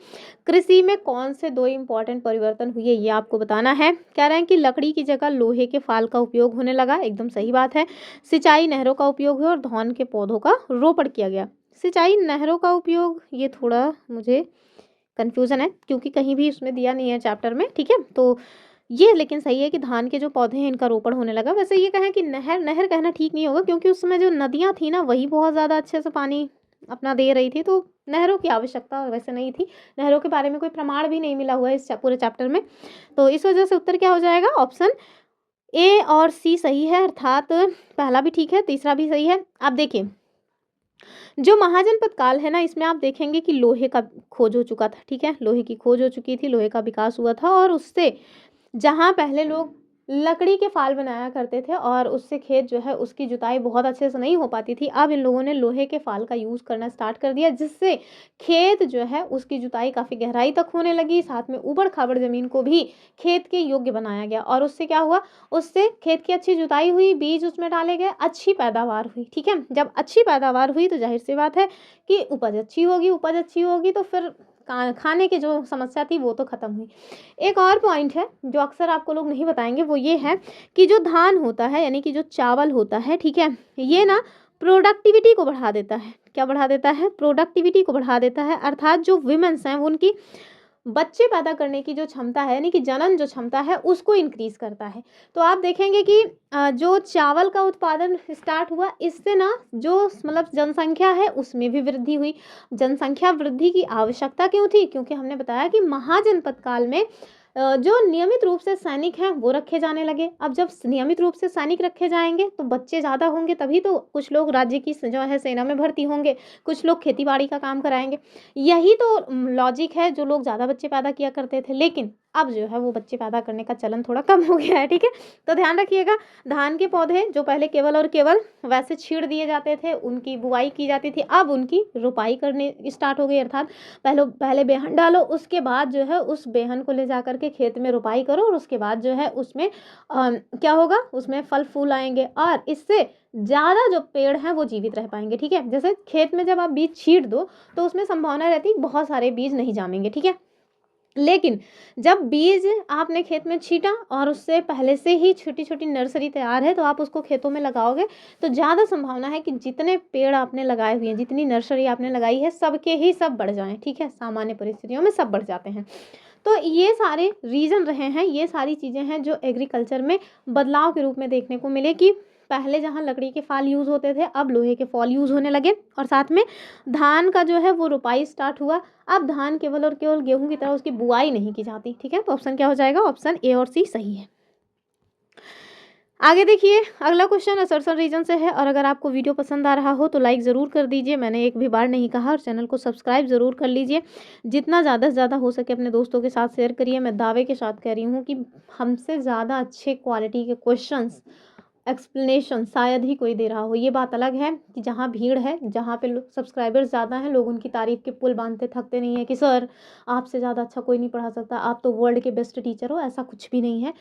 कृषि में कौन से दो इंपॉर्टेंट परिवर्तन हुए, ये आपको बताना है। कह रहे हैं कि लकड़ी की जगह लोहे के फाल का उपयोग होने लगा, एकदम सही बात है। सिंचाई नहरों का उपयोग हुआ और धान के पौधों का रोपण किया गया। सिंचाई नहरों का उपयोग, ये थोड़ा मुझे कन्फ्यूज़न है क्योंकि कहीं भी उसमें दिया नहीं है चैप्टर में, ठीक है? तो ये लेकिन सही है कि धान के जो पौधे हैं इनका रोपण होने लगा। वैसे ये कहें कि नहर नहर कहना ठीक नहीं होगा क्योंकि उस समय जो नदियाँ थी ना वही बहुत ज़्यादा अच्छे से पानी अपना दे रही थी, तो नहरों की आवश्यकता वैसे नहीं थी। नहरों के बारे में कोई प्रमाण भी नहीं मिला हुआ है इस पूरे चैप्टर में। तो इस वजह से उत्तर क्या हो जाएगा? ऑप्शन ए और सी सही है, अर्थात पहला भी ठीक है, तीसरा भी सही है। अब देखिए, जो महाजनपद काल है ना, इसमें आप देखेंगे कि लोहे का खोज हो चुका था, ठीक है? लोहे की खोज हो चुकी थी, लोहे का विकास हुआ था और उससे जहाँ पहले लोग लकड़ी के फाल बनाया करते थे और उससे खेत जो है उसकी जुताई बहुत अच्छे से नहीं हो पाती थी, अब इन लोगों ने लोहे के फाल का यूज़ करना स्टार्ट कर दिया, जिससे खेत जो है उसकी जुताई काफ़ी गहराई तक होने लगी, साथ में ऊबड़ खाबड़ ज़मीन को भी खेत के योग्य बनाया गया और उससे क्या हुआ, उससे खेत की अच्छी जुताई हुई, बीज उसमें डाले गए, अच्छी पैदावार हुई, ठीक है? जब अच्छी पैदावार हुई तो जाहिर सी बात है कि उपज अच्छी होगी, उपज अच्छी होगी तो फिर खाने की जो समस्या थी वो तो ख़त्म हुई। एक और पॉइंट है जो अक्सर आपको लोग नहीं बताएंगे, वो ये है कि जो धान होता है यानी कि जो चावल होता है, ठीक है, ये ना प्रोडक्टिविटी को बढ़ा देता है। क्या बढ़ा देता है? प्रोडक्टिविटी को बढ़ा देता है, अर्थात जो विमेंस हैं उनकी बच्चे पैदा करने की जो क्षमता है यानी कि जनन जो क्षमता है उसको इंक्रीज करता है। तो आप देखेंगे कि जो चावल का उत्पादन स्टार्ट हुआ, इससे ना जो मतलब जनसंख्या है उसमें भी वृद्धि हुई। जनसंख्या वृद्धि की आवश्यकता क्यों थी? क्योंकि हमने बताया कि महाजनपद काल में जो नियमित रूप से सैनिक हैं वो रखे जाने लगे। अब जब नियमित रूप से सैनिक रखे जाएंगे तो बच्चे ज़्यादा होंगे, तभी तो कुछ लोग राज्य की जो है सेना में भर्ती होंगे, कुछ लोग खेती बाड़ी का काम कराएंगे। यही तो लॉजिक है, जो लोग ज़्यादा बच्चे पैदा किया करते थे, लेकिन अब जो है वो बच्चे पैदा करने का चलन थोड़ा कम हो गया है, ठीक है? तो ध्यान रखिएगा, धान के पौधे जो पहले केवल और केवल वैसे छीड़ दिए जाते थे, उनकी बुआई की जाती थी, अब उनकी रोपाई करने स्टार्ट हो गई, अर्थात पहले बेहन डालो, उसके बाद जो है उस बेहन को ले जा करके खेत में रोपाई करो और उसके बाद जो है उसमें क्या होगा, उसमें फल फूल आएंगे और इससे ज़्यादा जो पेड़ हैं वो जीवित रह पाएंगे, ठीक है? जैसे खेत में जब आप बीज छीड़ दो तो उसमें संभावना रहती बहुत सारे बीज नहीं जामेंगे, ठीक है? लेकिन जब बीज आपने खेत में छीटा और उससे पहले से ही छोटी छोटी नर्सरी तैयार है तो आप उसको खेतों में लगाओगे तो ज़्यादा संभावना है कि जितने पेड़ आपने लगाए हुए हैं, जितनी नर्सरी आपने लगाई है, सबके ही सब बढ़ जाएं, ठीक है? सामान्य परिस्थितियों में सब बढ़ जाते हैं। तो ये सारे रीज़न रहे हैं, ये सारी चीज़ें हैं जो एग्रीकल्चर में बदलाव के रूप में देखने को मिले कि पहले जहाँ लकड़ी के फाल यूज़ होते थे अब लोहे के फॉल यूज़ होने लगे और साथ में धान का जो है वो रोपाई स्टार्ट हुआ। अब धान केवल और केवल गेहूं की तरह उसकी बुआई नहीं की जाती, ठीक है? तो ऑप्शन क्या हो जाएगा? ऑप्शन ए और सी सही है। आगे देखिए, अगला क्वेश्चन असर्शन रीजन से है और अगर आपको वीडियो पसंद आ रहा हो तो लाइक ज़रूर कर दीजिए, मैंने एक भी बार नहीं कहा, और चैनल को सब्सक्राइब ज़रूर कर लीजिए। जितना ज़्यादा से ज़्यादा हो सके अपने दोस्तों के साथ शेयर करिए। मैं दावे के साथ कह रही हूँ कि हमसे ज़्यादा अच्छे क्वालिटी के क्वेश्चंस एक्सप्लेनेशन शायद ही कोई दे रहा हो। ये बात अलग है कि जहाँ भीड़ है, जहाँ पे सब्सक्राइबर्स ज़्यादा हैं, लोग उनकी तारीफ़ के पुल बांधते थकते नहीं है कि सर आपसे ज़्यादा अच्छा कोई नहीं पढ़ा सकता, आप तो वर्ल्ड के बेस्ट टीचर हो। ऐसा कुछ भी नहीं है।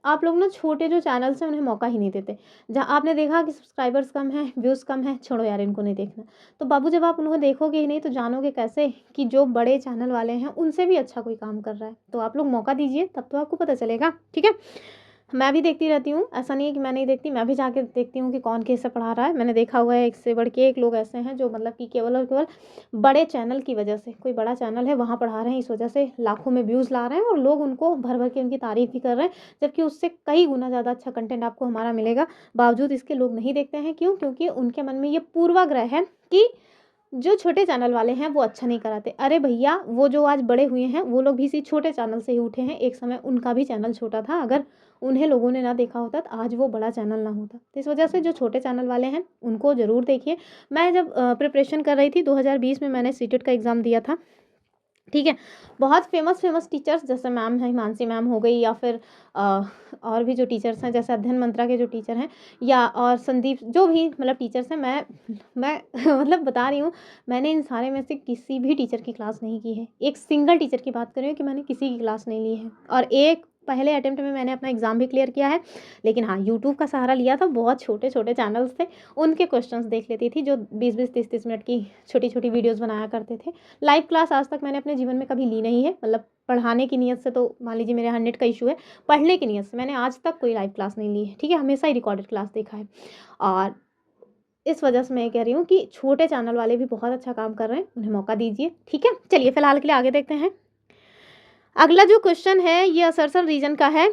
आप लोग ना छोटे जो चैनल्स हैं उन्हें मौका ही नहीं देते। जहाँ आपने देखा कि सब्सक्राइबर्स कम हैं, व्यूज़ कम हैं, छोड़ो यार इनको नहीं देखना। तो बाबू जब आप उनको देखोगे ही नहीं तो जानोगे कैसे कि जो बड़े चैनल वाले हैं उनसे भी अच्छा कोई काम कर रहा है। तो आप लोग मौका दीजिए, तब तो आपको पता चलेगा, ठीक है? मैं भी देखती रहती हूँ, ऐसा नहीं है कि मैं नहीं देखती, मैं भी जाके देखती हूँ कि कौन कैसे पढ़ा रहा है। मैंने देखा हुआ है एक से बढ़ के एक लोग ऐसे हैं जो मतलब कि केवल और केवल बड़े चैनल की वजह से, कोई बड़ा चैनल है वहाँ पढ़ा रहे हैं, इस वजह से लाखों में व्यूज़ ला रहे हैं और लोग उनको भर भर के उनकी तारीफ़ भी कर रहे हैं, जबकि उससे कई गुना ज़्यादा अच्छा कंटेंट आपको हमारा मिलेगा। बावजूद इसके लोग नहीं देखते हैं, क्यों? क्योंकि उनके मन में ये पूर्वाग्रह है कि जो छोटे चैनल वाले हैं वो अच्छा नहीं कराते। अरे भैया, वो जो आज बड़े हुए हैं वो लोग भी इसी छोटे चैनल से ही उठे हैं, एक समय उनका भी चैनल छोटा था। अगर उन्हें लोगों ने ना देखा होता तो आज वो बड़ा चैनल ना होता। तो इस वजह से जो छोटे चैनल वाले हैं उनको ज़रूर देखिए। मैं जब प्रिपरेशन कर रही थी 2020 में मैंने सीटेट का एग्ज़ाम दिया था, ठीक है। बहुत फेमस टीचर्स जैसे मैम है, हिमांशी मैम हो गई, या फिर और भी जो टीचर्स हैं जैसे अध्ययन मंत्रा के जो टीचर हैं, या और संदीप, जो भी मतलब टीचर्स हैं, मैं मतलब बता रही हूँ, मैंने इन सारे में से किसी भी टीचर की क्लास नहीं की है। एक सिंगल टीचर की बात कर रही हूँ कि मैंने किसी की क्लास नहीं ली है, और एक पहले अटेम्प्ट में मैंने अपना एग्ज़ाम भी क्लियर किया है। लेकिन हाँ, यूट्यूब का सहारा लिया था। बहुत छोटे छोटे चैनल्स थे, उनके क्वेश्चंस देख लेती थी, जो 20-20 30-30 मिनट की छोटी छोटी वीडियोज़ बनाया करते थे। लाइव क्लास आज तक मैंने अपने जीवन में कभी ली नहीं है, मतलब पढ़ाने की नीयत से तो मान लीजिए मेरे 100 का इशू है, पढ़ने की नीयत से मैंने आज तक कोई लाइव क्लास नहीं ली है, ठीक है। हमेशा ही रिकॉर्डेड क्लास देखा है, और इस वजह से मैं ये कह रही हूँ कि छोटे चैनल वाले भी बहुत अच्छा काम कर रहे हैं, उन्हें मौका दीजिए, ठीक है। चलिए फिलहाल के लिए आगे देखते हैं। अगला जो क्वेश्चन है ये असरसन रीजन का है।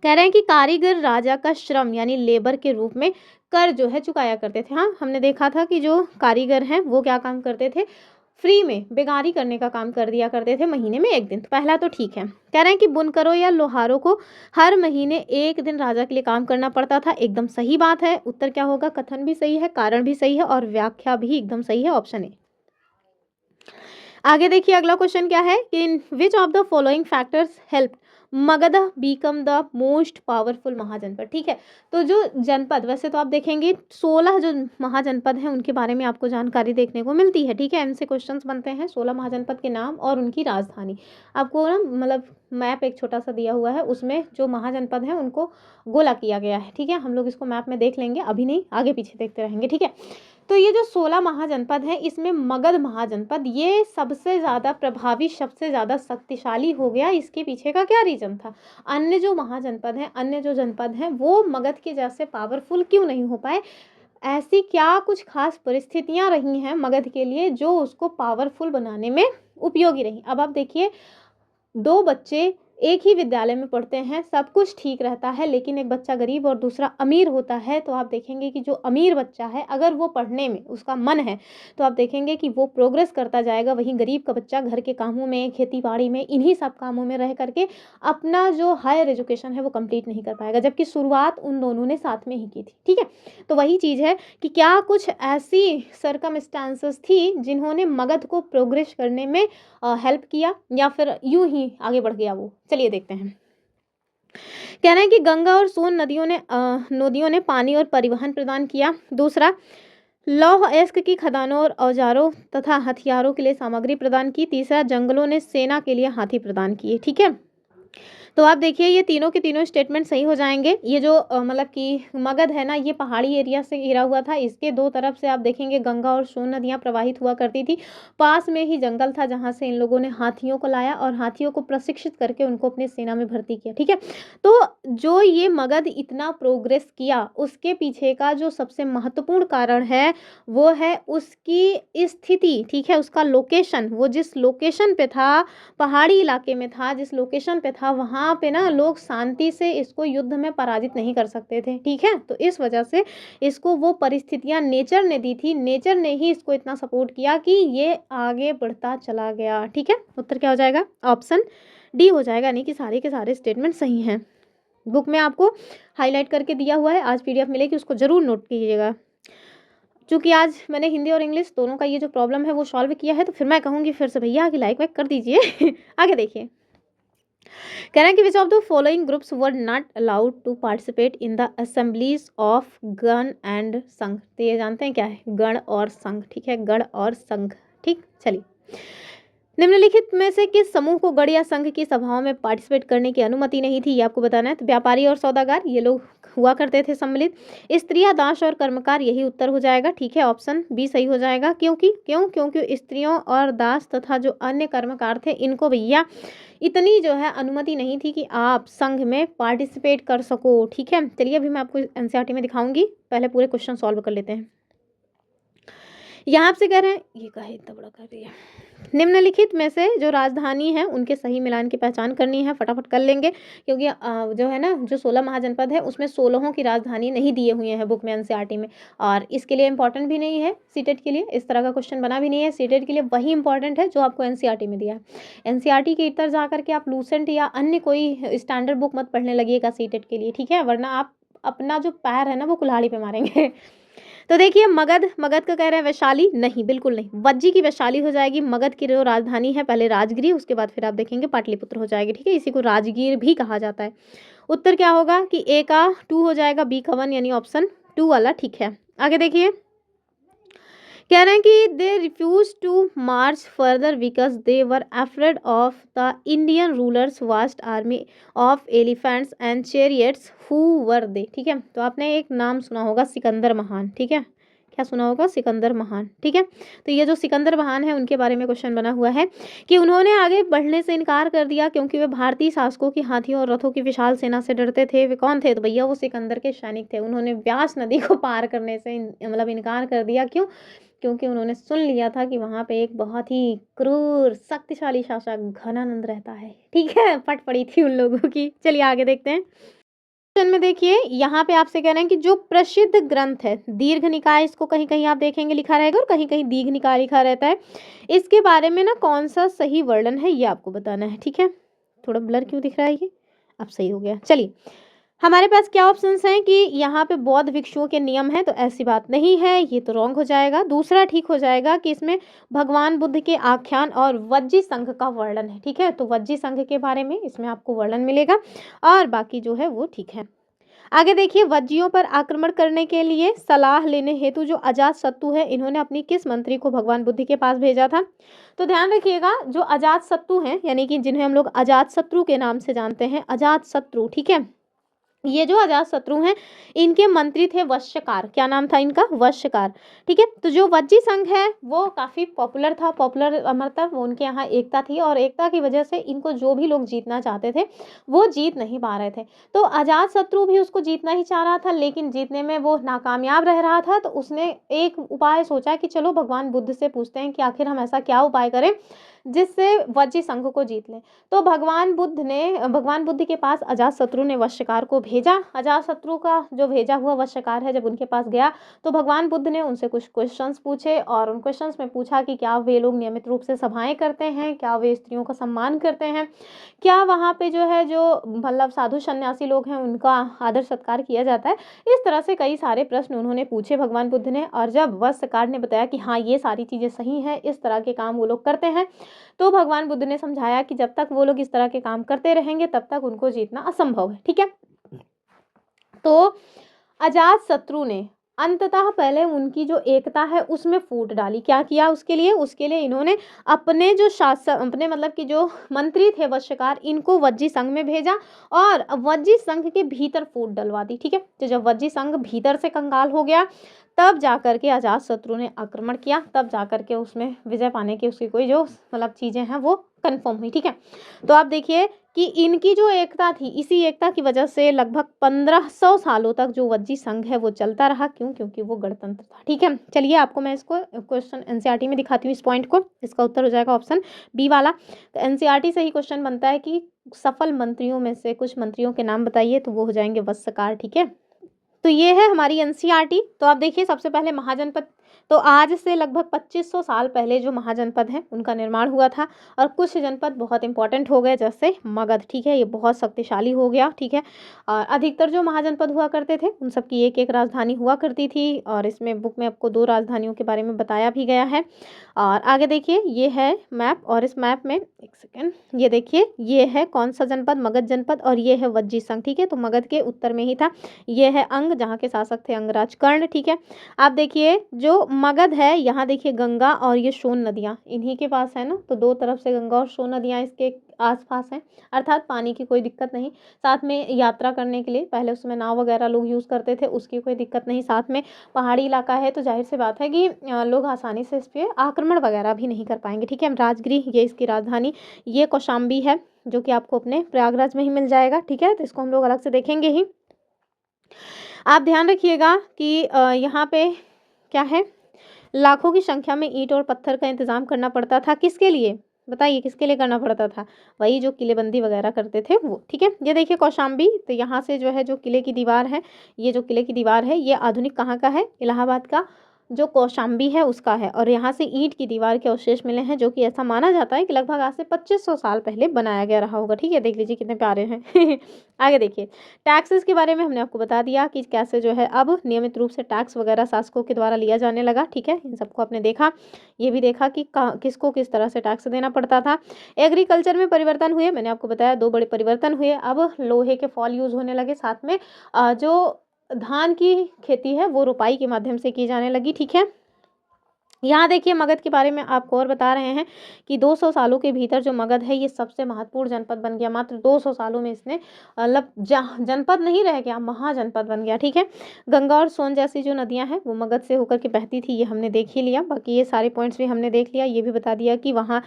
कह रहे हैं कि कारीगर राजा का श्रम यानी लेबर के रूप में कर जो है चुकाया करते थे। हाँ, हमने देखा था कि जो कारीगर हैं वो क्या काम करते थे, फ्री में बेगारी करने का काम कर दिया करते थे, महीने में 1 दिन। तो पहला तो ठीक है। कह रहे हैं कि बुनकरों या लोहारों को हर महीने 1 दिन राजा के लिए काम करना पड़ता था। एकदम सही बात है। उत्तर क्या होगा, कथन भी सही है, कारण भी सही है, और व्याख्या भी एकदम सही है, ऑप्शन ए। आगे देखिए अगला क्वेश्चन क्या है कि in which of the following factors help Magadha become the most powerful mahajanapada. ठीक है, तो जो जनपद, वैसे तो आप देखेंगे 16 जो महाजनपद हैं उनके बारे में आपको जानकारी देखने को मिलती है, ठीक है। इनसे क्वेश्चंस बनते हैं 16 महाजनपद के नाम और उनकी राजधानी। आपको ना मतलब मैप एक छोटा सा दिया हुआ है, उसमें जो महाजनपद हैं उनको गोला किया गया है, ठीक है। हम लोग इसको मैप में देख लेंगे, अभी नहीं, आगे पीछे देखते रहेंगे, ठीक है। तो ये जो 16 महाजनपद हैं इसमें मगध महाजनपद ये सबसे ज़्यादा प्रभावी, सबसे ज़्यादा शक्तिशाली हो गया। इसके पीछे का क्या रीज़न था? अन्य जो महाजनपद हैं, अन्य जो जनपद हैं वो मगध के जैसे पावरफुल क्यों नहीं हो पाए? ऐसी क्या कुछ खास परिस्थितियां रही हैं मगध के लिए जो उसको पावरफुल बनाने में उपयोगी रही? अब आप देखिए, 2 बच्चे एक ही विद्यालय में पढ़ते हैं, सब कुछ ठीक रहता है, लेकिन एक बच्चा गरीब और दूसरा अमीर होता है, तो आप देखेंगे कि जो अमीर बच्चा है अगर वो पढ़ने में उसका मन है तो आप देखेंगे कि वो प्रोग्रेस करता जाएगा। वहीं गरीब का बच्चा घर के कामों में, खेती बाड़ी में, इन्हीं सब कामों में रह करके अपना जो हायर एजुकेशन है वो कंप्लीट नहीं कर पाएगा, जबकि शुरुआत उन दोनों ने साथ में ही की थी, ठीक है। तो वही चीज़ है कि क्या कुछ ऐसी सर्कमस्टांसेस थी जिन्होंने मगध को प्रोग्रेस करने में हेल्प किया, या फिर यूं ही आगे बढ़ गया वो? चलिए देखते हैं। कह रहे हैं कि गंगा और सोन नदियों ने पानी और परिवहन प्रदान किया। दूसरा, लौह अयस्क की खदानों और औजारों तथा हथियारों के लिए सामग्री प्रदान की। तीसरा, जंगलों ने सेना के लिए हाथी प्रदान किए, ठीक है। तो आप देखिए ये तीनों के तीनों स्टेटमेंट सही हो जाएंगे। ये जो मतलब कि मगध है ना, ये पहाड़ी एरिया से घिरा हुआ था। इसके 2 तरफ से आप देखेंगे गंगा और सोन नदियाँ प्रवाहित हुआ करती थी। पास में ही जंगल था जहाँ से इन लोगों ने हाथियों को लाया और हाथियों को प्रशिक्षित करके उनको अपनी सेना में भर्ती किया, ठीक है। तो जो ये मगध इतना प्रोग्रेस किया उसके पीछे का जो सबसे महत्वपूर्ण कारण है वो है उसकी स्थिति, ठीक है, उसका लोकेशन। वो जिस लोकेशन पे था, पहाड़ी इलाके में था, जिस लोकेशन पे था, वहाँ पे ना लोग शांति से इसको युद्ध में पराजित नहीं कर सकते थे, ठीक है। तो इस वजह से इसको वो परिस्थितियां नेचर ने दी थी, नेचर ने ही इसको इतना सपोर्ट किया कि ये आगे बढ़ता चला गया, ठीक है। उत्तर क्या हो जाएगा? ऑप्शन डी हो जाएगा, यानी कि सारे के सारे स्टेटमेंट सही हैं। बुक में आपको हाईलाइट करके दिया हुआ है, आज पीडीएफ मिलेगी, उसको जरूर नोट कीजिएगा। चूँकि आज मैंने हिंदी और इंग्लिश दोनों का ये जो प्रॉब्लम है वो सॉल्व किया है, तो फिर मैं कहूँगी फिर से भैया कि लाइक वाइक कर दीजिए। आगे देखिए, कह रहे हैं कि which of the following groups were not allowed to participate in the assemblies of gana and sangha. तो ये जानते हैं क्या है गण और संघ, ठीक है, गण और संघ, ठीक। चलिए, निम्नलिखित में से किस समूह को गण या संघ की सभाओं में पार्टिसिपेट करने की अनुमति नहीं थी, ये आपको बताना है। तो व्यापारी और सौदागर ये लोग हुआ करते थे सम्मिलित। स्त्रियां, दास और कर्मकार, यही उत्तर हो जाएगा, ठीक है। ऑप्शन बी सही हो जाएगा। क्योंकि स्त्रियों और दास तथा जो अन्य कर्मकार थे इनको भैया इतनी जो है अनुमति नहीं थी कि आप संघ में पार्टिसिपेट कर सको, ठीक है। चलिए अभी मैं आपको एनसीईआरटी में दिखाऊंगी, पहले पूरे क्वेश्चन सॉल्व कर लेते हैं। यहाँ आपसे कह रहे हैं, ये कहे इतना बड़ा कर दिया, निम्नलिखित में से जो राजधानी है उनके सही मिलान की पहचान करनी है। फटाफट कर लेंगे, क्योंकि जो है ना, जो 16 महाजनपद है उसमें 16 की राजधानी नहीं दिए हुए हैं बुक में, एनसीईआरटी में, और इसके लिए इंपॉर्टेंट भी नहीं है सीटेट के लिए, इस तरह का क्वेश्चन बना भी नहीं है। सीटेट के लिए वही इंपॉर्टेंट है जो आपको एनसीईआरटी में दिया है। एनसीईआरटी के इतर जा करके आप लूसेंट या अन्य कोई स्टैंडर्ड बुक मत पढ़ने लगिएगा सीटेट के लिए, ठीक है, वरना आप अपना जो पैर है ना वो कुल्हाड़ी पे मारेंगे। तो देखिए, मगध, मगध का कह रहे हैं वैशाली, नहीं, बिल्कुल नहीं, वज्जी की वैशाली हो जाएगी। मगध की जो राजधानी है पहले राजगिरी, उसके बाद फिर आप देखेंगे पाटलिपुत्र हो जाएगी, ठीक है, इसी को राजगीर भी कहा जाता है। उत्तर क्या होगा कि ए का 2 हो जाएगा, बी का 1, यानी ऑप्शन 2 वाला ठीक है। आगे देखिए, कह रहे हैं कि they refuse to march further because they were afraid of the Indian rulers vast army of elephants and chariots who were they, ठीक है। तो आपने एक नाम सुना होगा, सिकंदर महान, ठीक है, क्या सुना होगा, सिकंदर महान, ठीक है। तो ये जो सिकंदर महान है उनके बारे में क्वेश्चन बना हुआ है कि उन्होंने आगे बढ़ने से इनकार कर दिया क्योंकि वे भारतीय शासकों की हाथियों और रथों की विशाल सेना से डरते थे। वे कौन थे, तो भैया वो सिकंदर के सैनिक थे। उन्होंने व्यास नदी को पार करने से मतलब इनकार कर दिया, क्यों, क्योंकि उन्होंने सुन लिया था कि वहाँ पे एक बहुत ही क्रूर शक्तिशाली शासक घनानंद रहता है, ठीक है, पट पड़ी थी उन लोगों की। चलिए आगे देखते हैं। क्वेश्चन में देखिए, यहाँ पे आपसे कह रहे हैं कि जो प्रसिद्ध ग्रंथ है दीर्घ निकाय, इसको कहीं कहीं आप देखेंगे लिखा रहेगा और कहीं कहीं दीर्घ निकाय लिखा रहता है, इसके बारे में ना कौन सा सही वर्णन है ये आपको बताना है, ठीक है। थोड़ा ब्लर क्यों दिख रहा है ये, अब सही हो गया। चलिए, हमारे पास क्या ऑप्शंस हैं कि यहाँ पे बौद्ध भिक्षुओं के नियम है, तो ऐसी बात नहीं है, ये तो रॉन्ग हो जाएगा। दूसरा ठीक हो जाएगा कि इसमें भगवान बुद्ध के आख्यान और वज्जी संघ का वर्णन है, ठीक है, तो वज्जी संघ के बारे में इसमें आपको वर्णन मिलेगा, और बाकी जो है वो ठीक है। आगे देखिए, वज्जियों पर आक्रमण करने के लिए सलाह लेने हेतु जो अजात शत्रु है, इन्होंने अपनी किस मंत्री को भगवान बुद्ध के पास भेजा था। तो ध्यान रखिएगा, जो अजात शत्रु हैं, यानी कि जिन्हें हम लोग अजात शत्रु के नाम से जानते हैं, अजात शत्रु, ठीक है, ये जो अजात शत्रु हैं इनके मंत्री थे वश्यकार, क्या नाम था इनका, वश्यकार, ठीक है। तो जो वज्जी संघ है वो काफ़ी पॉपुलर था, पॉपुलर मतलब उनके यहाँ एकता थी, और एकता की वजह से इनको जो भी लोग जीतना चाहते थे वो जीत नहीं पा रहे थे। तो अजात शत्रु भी उसको जीतना ही चाह रहा था, लेकिन जीतने में वो नाकामयाब रह रहा था। तो उसने एक उपाय सोचा कि चलो भगवान बुद्ध से पूछते हैं कि आखिर हम ऐसा क्या उपाय करें जिससे वज्जी संघ को जीत लें। तो भगवान बुद्ध के पास अजातशत्रु ने वश्यकार को भेजा। अजातशत्रु का जो भेजा हुआ वश्यकार है जब उनके पास गया तो भगवान बुद्ध ने उनसे कुछ क्वेश्चंस पूछे, और उन क्वेश्चंस में पूछा कि क्या वे लोग नियमित रूप से सभाएं करते हैं, क्या वे स्त्रियों का सम्मान करते हैं, क्या वहाँ पे जो है जो मतलब साधु सन्यासी लोग हैं उनका आदर सत्कार किया जाता है। इस तरह से कई सारे प्रश्न उन्होंने पूछे भगवान बुद्ध ने, और जब वश्यकार ने बताया कि हाँ ये सारी चीज़ें सही हैं, इस तरह के काम वो लोग करते हैं, तो भगवान बुद्ध ने समझाया कि जब तक वो लोग इस तरह के काम करते रहेंगे तब तक उनको जीतना असंभव है, ठीक है। तो अजात शत्रु ने अंततः पहले उनकी जो एकता है उसमें फूट डाली। क्या किया उसके लिए इन्होंने अपने जो शासक, अपने मतलब कि जो मंत्री थे वश्यकार, इनको वज्जी संघ में भेजा और वज्जी संघ के भीतर फूट डलवा दी, ठीक है। तो जब वज्जी संघ भीतर से कंगाल हो गया तब जाकर के अजात शत्रु ने आक्रमण किया, तब जाकर के उसमें विजय पाने की उसकी कोई जो मतलब चीज़ें हैं वो कंफर्म हुई, ठीक है। तो आप देखिए कि इनकी जो एकता थी, इसी एकता की वजह से लगभग 1500 सालों तक जो वज्जी संघ है वो चलता रहा। क्यों, क्योंकि वो गणतंत्र था, ठीक है। चलिए आपको मैं इसको क्वेश्चन एनसीईआरटी में दिखाती हूँ इस पॉइंट को। इसका उत्तर हो जाएगा ऑप्शन बी वाला। तो एनसीईआरटी से ही क्वेश्चन बनता है कि सफल मंत्रियों में से कुछ मंत्रियों के नाम बताइए, तो वो हो जाएंगे वश्यकार, ठीक है। तो ये है हमारी एनसीईआरटी। तो आप देखिए सबसे पहले महाजनपद, तो आज से लगभग 2500 साल पहले जो महाजनपद हैं उनका निर्माण हुआ था, और कुछ जनपद बहुत इंपॉर्टेंट हो गए जैसे मगध, ठीक है, ये बहुत शक्तिशाली हो गया, ठीक है। और अधिकतर जो महाजनपद हुआ करते थे उन सब की एक एक राजधानी हुआ करती थी, और इसमें बुक में आपको 2 राजधानियों के बारे में बताया भी गया है। और आगे देखिए ये है मैप, और इस मैप में एक सेकेंड, ये देखिए ये है कौन सा जनपद, मगध जनपद, और ये है वज्जी संघ, ठीक है। तो मगध के उत्तर में ही था। ये है अंग, जहाँ के शासक थे अंगराज कर्ण, ठीक है। आप देखिए जो मगध है, यहाँ देखिए गंगा और ये सोन नदियाँ इन्हीं के पास है ना, तो 2 तरफ से गंगा और सोन नदियाँ इसके आसपास हैं, अर्थात पानी की कोई दिक्कत नहीं। साथ में यात्रा करने के लिए पहले उसमें नाव वगैरह लोग यूज़ करते थे, उसकी कोई दिक्कत नहीं। साथ में पहाड़ी इलाका है तो जाहिर सी बात है कि लोग आसानी से इस पर आक्रमण वगैरह भी नहीं कर पाएंगे, ठीक है। राजगिरी ये इसकी राजधानी, ये कौशाम्बी है जो कि आपको अपने प्रयागराज में ही मिल जाएगा, ठीक है। तो इसको हम लोग अलग से देखेंगे ही। आप ध्यान रखिएगा कि यहाँ पे क्या है, लाखों की संख्या में ईंट और पत्थर का इंतजाम करना पड़ता था, किसके लिए? बताइए किसके लिए करना पड़ता था? वही जो किलेबंदी वगैरह करते थे वो, ठीक है। ये देखिए कौशाम्बी, तो यहाँ से जो है जो किले की दीवार है, ये जो किले की दीवार है ये आधुनिक कहाँ का है? इलाहाबाद का जो कौशाम्बी है उसका है। और यहाँ से ईंट की दीवार के अवशेष मिले हैं, जो कि ऐसा माना जाता है कि लगभग आज से 2500 साल पहले बनाया गया रहा होगा, ठीक है। देख लीजिए कितने प्यारे हैं। आगे देखिए, टैक्सेस के बारे में हमने आपको बता दिया कि कैसे जो है अब नियमित रूप से टैक्स वगैरह शासकों के द्वारा लिया जाने लगा, ठीक है। इन सबको आपने देखा, ये भी देखा कि किसको किस तरह से टैक्स देना पड़ता था। एग्रीकल्चर में परिवर्तन हुए, मैंने आपको बताया 2 बड़े परिवर्तन हुए। अब लोहे के फॉल यूज़ होने लगे, साथ में जो धान की खेती है वो रोपाई के माध्यम से की जाने लगी, ठीक है। यहाँ देखिए मगध के बारे में आपको और बता रहे हैं कि 200 सालों के भीतर जो मगध है ये सबसे महत्वपूर्ण जनपद बन गया। मात्र 200 सालों में इसने मतलब जनपद नहीं रह गया, महाजनपद बन गया, ठीक है। गंगा और सोन जैसी जो नदियां हैं वो मगध से होकर के बहती थी, ये हमने देख ही लिया। बाकी ये सारे पॉइंट्स भी हमने देख लिया। ये भी बता दिया कि वहाँ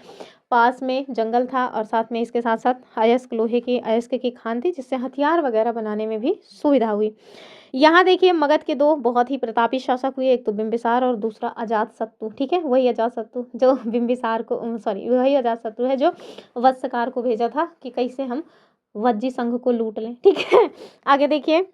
पास में जंगल था और साथ में इसके साथ साथ अयस्क लोहे की अयस्क की खान थी, जिससे हथियार वगैरह बनाने में भी सुविधा हुई। यहाँ देखिए मगध के 2 बहुत ही प्रतापी शासक हुए, एक तो बिंबिसार और दूसरा अजातशत्रु, ठीक है। वही अजातशत्रु जो बिंबिसार को सॉरी वही अजातशत्रु है जो वत्सकार को भेजा था कि कैसे हम वज्जी संघ को लूट लें, ठीक है। आगे देखिए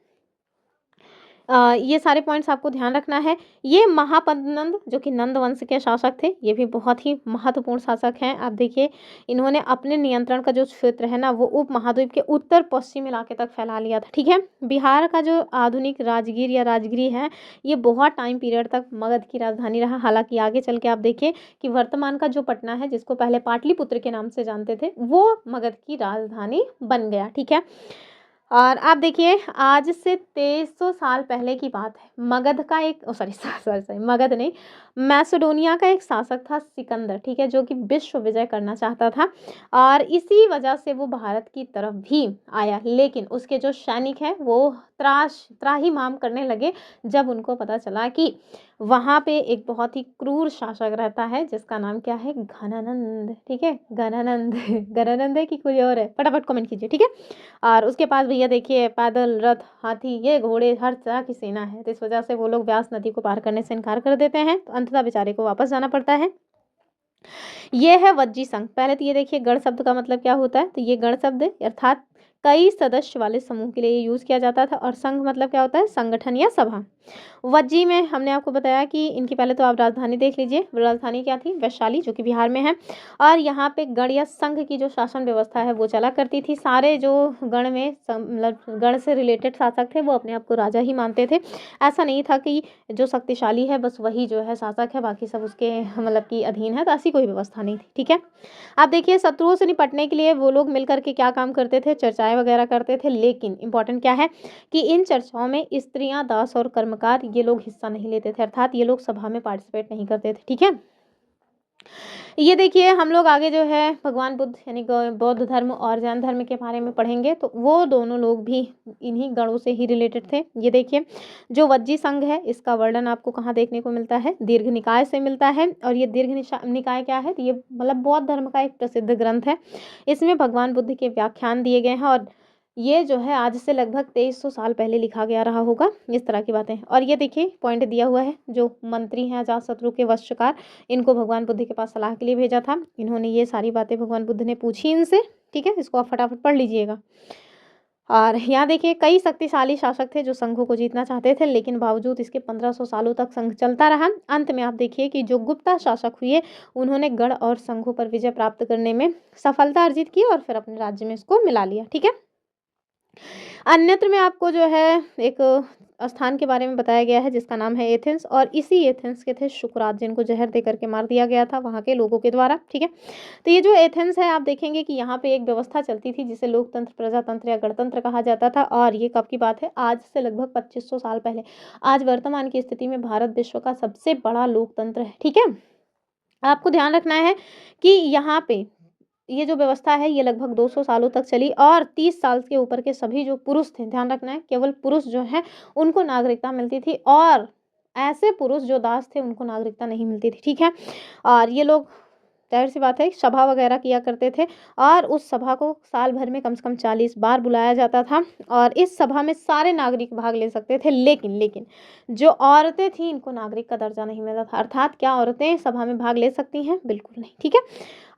ये सारे पॉइंट्स आपको ध्यान रखना है। ये महापद्नंद जो कि नंद वंश के शासक थे, ये भी बहुत ही महत्वपूर्ण शासक हैं। आप देखिए इन्होंने अपने नियंत्रण का जो क्षेत्र है ना वो उप महाद्वीप के उत्तर पश्चिम इलाके तक फैला लिया था, ठीक है। बिहार का जो आधुनिक राजगीर या राजगिरी है ये बहुत टाइम पीरियड तक मगध की राजधानी रहा। हालांकि आगे चल के आप देखिए कि वर्तमान का जो पटना है, जिसको पहले पाटलिपुत्र के नाम से जानते थे, वो मगध की राजधानी बन गया, ठीक है। और आप देखिए आज से 2300 साल पहले की बात है, मगध का एक सॉरी सॉरी सॉरी मगध नहीं, मैसेडोनिया का एक शासक था सिकंदर, ठीक है, जो कि विश्व विजय करना चाहता था और इसी वजह से वो भारत की तरफ भी आया। लेकिन उसके जो सैनिक हैं वो त्राहिमाम करने लगे जब उनको पता चला कि वहाँ पे एक बहुत ही क्रूर शासक रहता है जिसका नाम क्या है? घनानंद, ठीक है। घनानंद घनानंद है कि कोई और है? फटाफट कमेंट कीजिए, ठीक है। और उसके पास भैया देखिए पैदल, रथ, हाथी, ये घोड़े, हर तरह की सेना है। तो इस वजह से वो लोग व्यास नदी को पार करने से इनकार कर देते हैं, तो अंततः बेचारे को वापस जाना पड़ता है। ये है वज्जी संघ। पहले तो ये देखिए गण शब्द का मतलब क्या होता है, तो ये गण शब्द अर्थात कई सदस्य वाले समूह के लिए यूज किया जाता था। और संघ मतलब क्या होता है? संगठन या सभा। वज्जी में हमने आपको बताया कि इनकी पहले तो आप राजधानी देख लीजिए। राजधानी क्या थी? वैशाली, जो कि बिहार में है। और यहाँ पे गण या संघ की जो शासन व्यवस्था है वो चला करती थी। सारे जो गण में मतलब गण से रिलेटेड शासक थे वो अपने आप को राजा ही मानते थे। ऐसा नहीं था कि जो शक्तिशाली है बस वही जो है शासक है, बाकी सब उसके मतलब कि अधीन है, तो ऐसी कोई व्यवस्था नहीं थी, ठीक है। आप देखिए शत्रुओं से निपटने के लिए वो लोग मिलकर के क्या काम करते थे? चर्चाएं वगैरह करते थे। लेकिन इंपॉर्टेंट क्या है कि इन चर्चाओं में स्त्रियां, दास और कर्मकार ये लोग हिस्सा नहीं लेते थे, अर्थात ये लोग सभा में पार्टिसिपेट नहीं करते थे, ठीक है। ये देखिए हम लोग आगे जो है भगवान बुद्ध यानी बौद्ध धर्म और जैन धर्म के बारे में पढ़ेंगे, तो वो दोनों लोग भी इन्हीं गणों से ही रिलेटेड थे। ये देखिए जो वज्जी संघ है इसका वर्णन आपको कहाँ देखने को मिलता है? दीर्घ निकाय से मिलता है। और ये दीर्घ निकाय क्या है? तो ये मतलब बौद्ध धर्म का एक प्रसिद्ध ग्रंथ है। इसमें भगवान बुद्ध के व्याख्यान दिए गए हैं और ये जो है आज से लगभग 2300 साल पहले लिखा गया रहा होगा, इस तरह की बातें। और ये देखिए पॉइंट दिया हुआ है, जो मंत्री हैं अजातशत्रु के वंशकार, इनको भगवान बुद्ध के पास सलाह के लिए भेजा था। इन्होंने ये सारी बातें भगवान बुद्ध ने पूछी इनसे, ठीक है। इसको आप फटाफट पढ़ लीजिएगा। और यहाँ देखिए कई शक्तिशाली शासक थे जो संघों को जीतना चाहते थे, लेकिन बावजूद इसके 1500 सालों तक संघ चलता रहा। अंत में आप देखिए कि जो गुप्ता शासक हुए उन्होंने गढ़ और संघों पर विजय प्राप्त करने में सफलता अर्जित की और फिर अपने राज्य में इसको मिला लिया, ठीक है। अन्यत्र में आपको जो है एक स्थान के बारे में बताया गया है जिसका नाम है एथेंस। और इसी एथेंस के थे शुक्रात, जिनको जहर दे करके मार दिया गया था वहाँ के लोगों के द्वारा, ठीक है। तो ये जो एथेंस है आप देखेंगे कि यहाँ पे एक व्यवस्था चलती थी जिसे लोकतंत्र, प्रजातंत्र या गणतंत्र कहा जाता था। और ये कब की बात है? आज से लगभग 2500 साल पहले। आज वर्तमान की स्थिति में भारत विश्व का सबसे बड़ा लोकतंत्र है, ठीक है। आपको ध्यान रखना है कि यहाँ पे ये जो व्यवस्था है ये लगभग 200 सालों तक चली और 30 साल के ऊपर के सभी जो पुरुष थे, ध्यान रखना है केवल पुरुष जो हैं उनको नागरिकता मिलती थी और ऐसे पुरुष जो दास थे उनको नागरिकता नहीं मिलती थी, ठीक है। और ये लोग ज़ाहिर सी बात है सभा वगैरह किया करते थे और उस सभा को साल भर में कम से कम 40 बार बुलाया जाता था और इस सभा में सारे नागरिक भाग ले सकते थे। लेकिन जो औरतें थीं इनको नागरिक का दर्जा नहीं मिला था। अर्थात क्या औरतें सभा में भाग ले सकती हैं? बिल्कुल नहीं, ठीक है।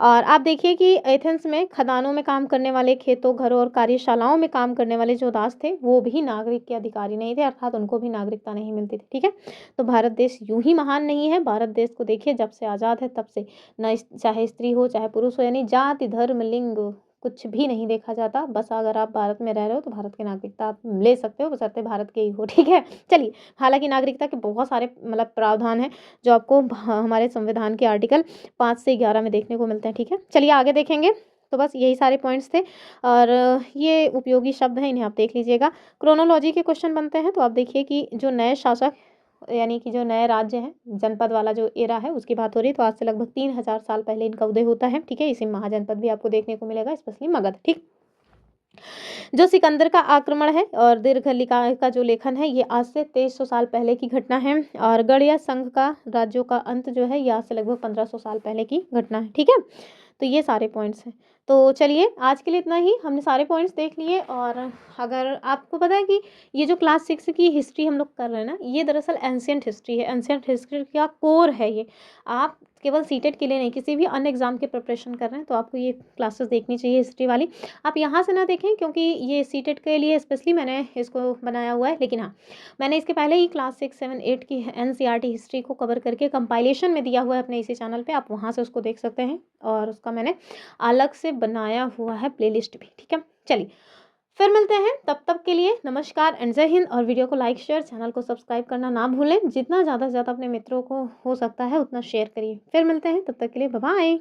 और आप देखिए कि एथेंस में खदानों में काम करने वाले, खेतों, घरों और कार्यशालाओं में काम करने वाले जो दास थे, वो भी नागरिक के अधिकारी नहीं थे, अर्थात उनको भी नागरिकता नहीं मिलती थी, ठीक है। तो भारत देश यूं ही महान नहीं है। भारत देश को देखिए जब से आज़ाद है तब से न चाहे स्त्री हो चाहे पुरुष हो, यानी जाति धर्म लिंग कुछ भी नहीं देखा जाता। बस अगर आप भारत में रह रहे हो तो भारत की नागरिकता आप ले सकते हो, बशर्ते भारत के ही हो, ठीक है। चलिए, हालांकि नागरिकता के बहुत सारे मतलब प्रावधान हैं जो आपको हमारे संविधान के आर्टिकल 5 से 11 में देखने को मिलते हैं, ठीक है। चलिए आगे देखेंगे। तो बस यही सारे पॉइंट्स थे और ये उपयोगी शब्द हैं, इन्हें आप देख लीजिएगा। क्रोनोलॉजी के क्वेश्चन बनते हैं तो आप देखिए कि जो नए शासक यानी कि जो नए राज्य हैं, जनपद वाला जो एरा है उसकी बात हो रही है, तो आज से लगभग 3000 साल पहले इनका उदय होता है, ठीक है। इसी महाजनपद भी आपको देखने को मिलेगा, स्पेशली मगध, ठीक। जो सिकंदर का आक्रमण है और दीर्घलिका का जो लेखन है, ये आज से 2300 साल पहले की घटना है और गढ़िया संघ का राज्यों का अंत जो है, ये आज से लगभग 1500 साल पहले की घटना है, ठीक है। तो ये सारे पॉइंट्स हैं। तो चलिए आज के लिए इतना ही, हमने सारे पॉइंट्स देख लिए। और अगर आपको पता है कि ये जो क्लास 6 की हिस्ट्री हम लोग कर रहे हैं ना, ये दरअसल एंशिएंट हिस्ट्री है। एंशिएंट हिस्ट्री का कोर है ये। आप केवल सीटेट के लिए नहीं, किसी भी अन्य एग्जाम के प्रिपरेशन कर रहे हैं तो आपको ये क्लासेस देखनी चाहिए हिस्ट्री वाली। आप यहाँ से ना देखें क्योंकि ये सीटेट के लिए स्पेशली मैंने इसको बनाया हुआ है, लेकिन हाँ, मैंने इसके पहले ही क्लास 6, 7, 8 की एनसीईआरटी हिस्ट्री को कवर करके कंपाइलेशन में दिया हुआ है अपने इसी चैनल पे, आप वहाँ से उसको देख सकते हैं और उसका मैंने अलग से बनाया हुआ है प्लेलिस्ट भी, ठीक है। चलिए फिर मिलते हैं, तब तक के लिए नमस्कार एंड जय हिंद। और वीडियो को लाइक शेयर, चैनल को सब्सक्राइब करना ना भूलें। जितना ज़्यादा से ज़्यादा अपने मित्रों को हो सकता है उतना शेयर करिए। फिर मिलते हैं, तब तक के लिए बाय बाय।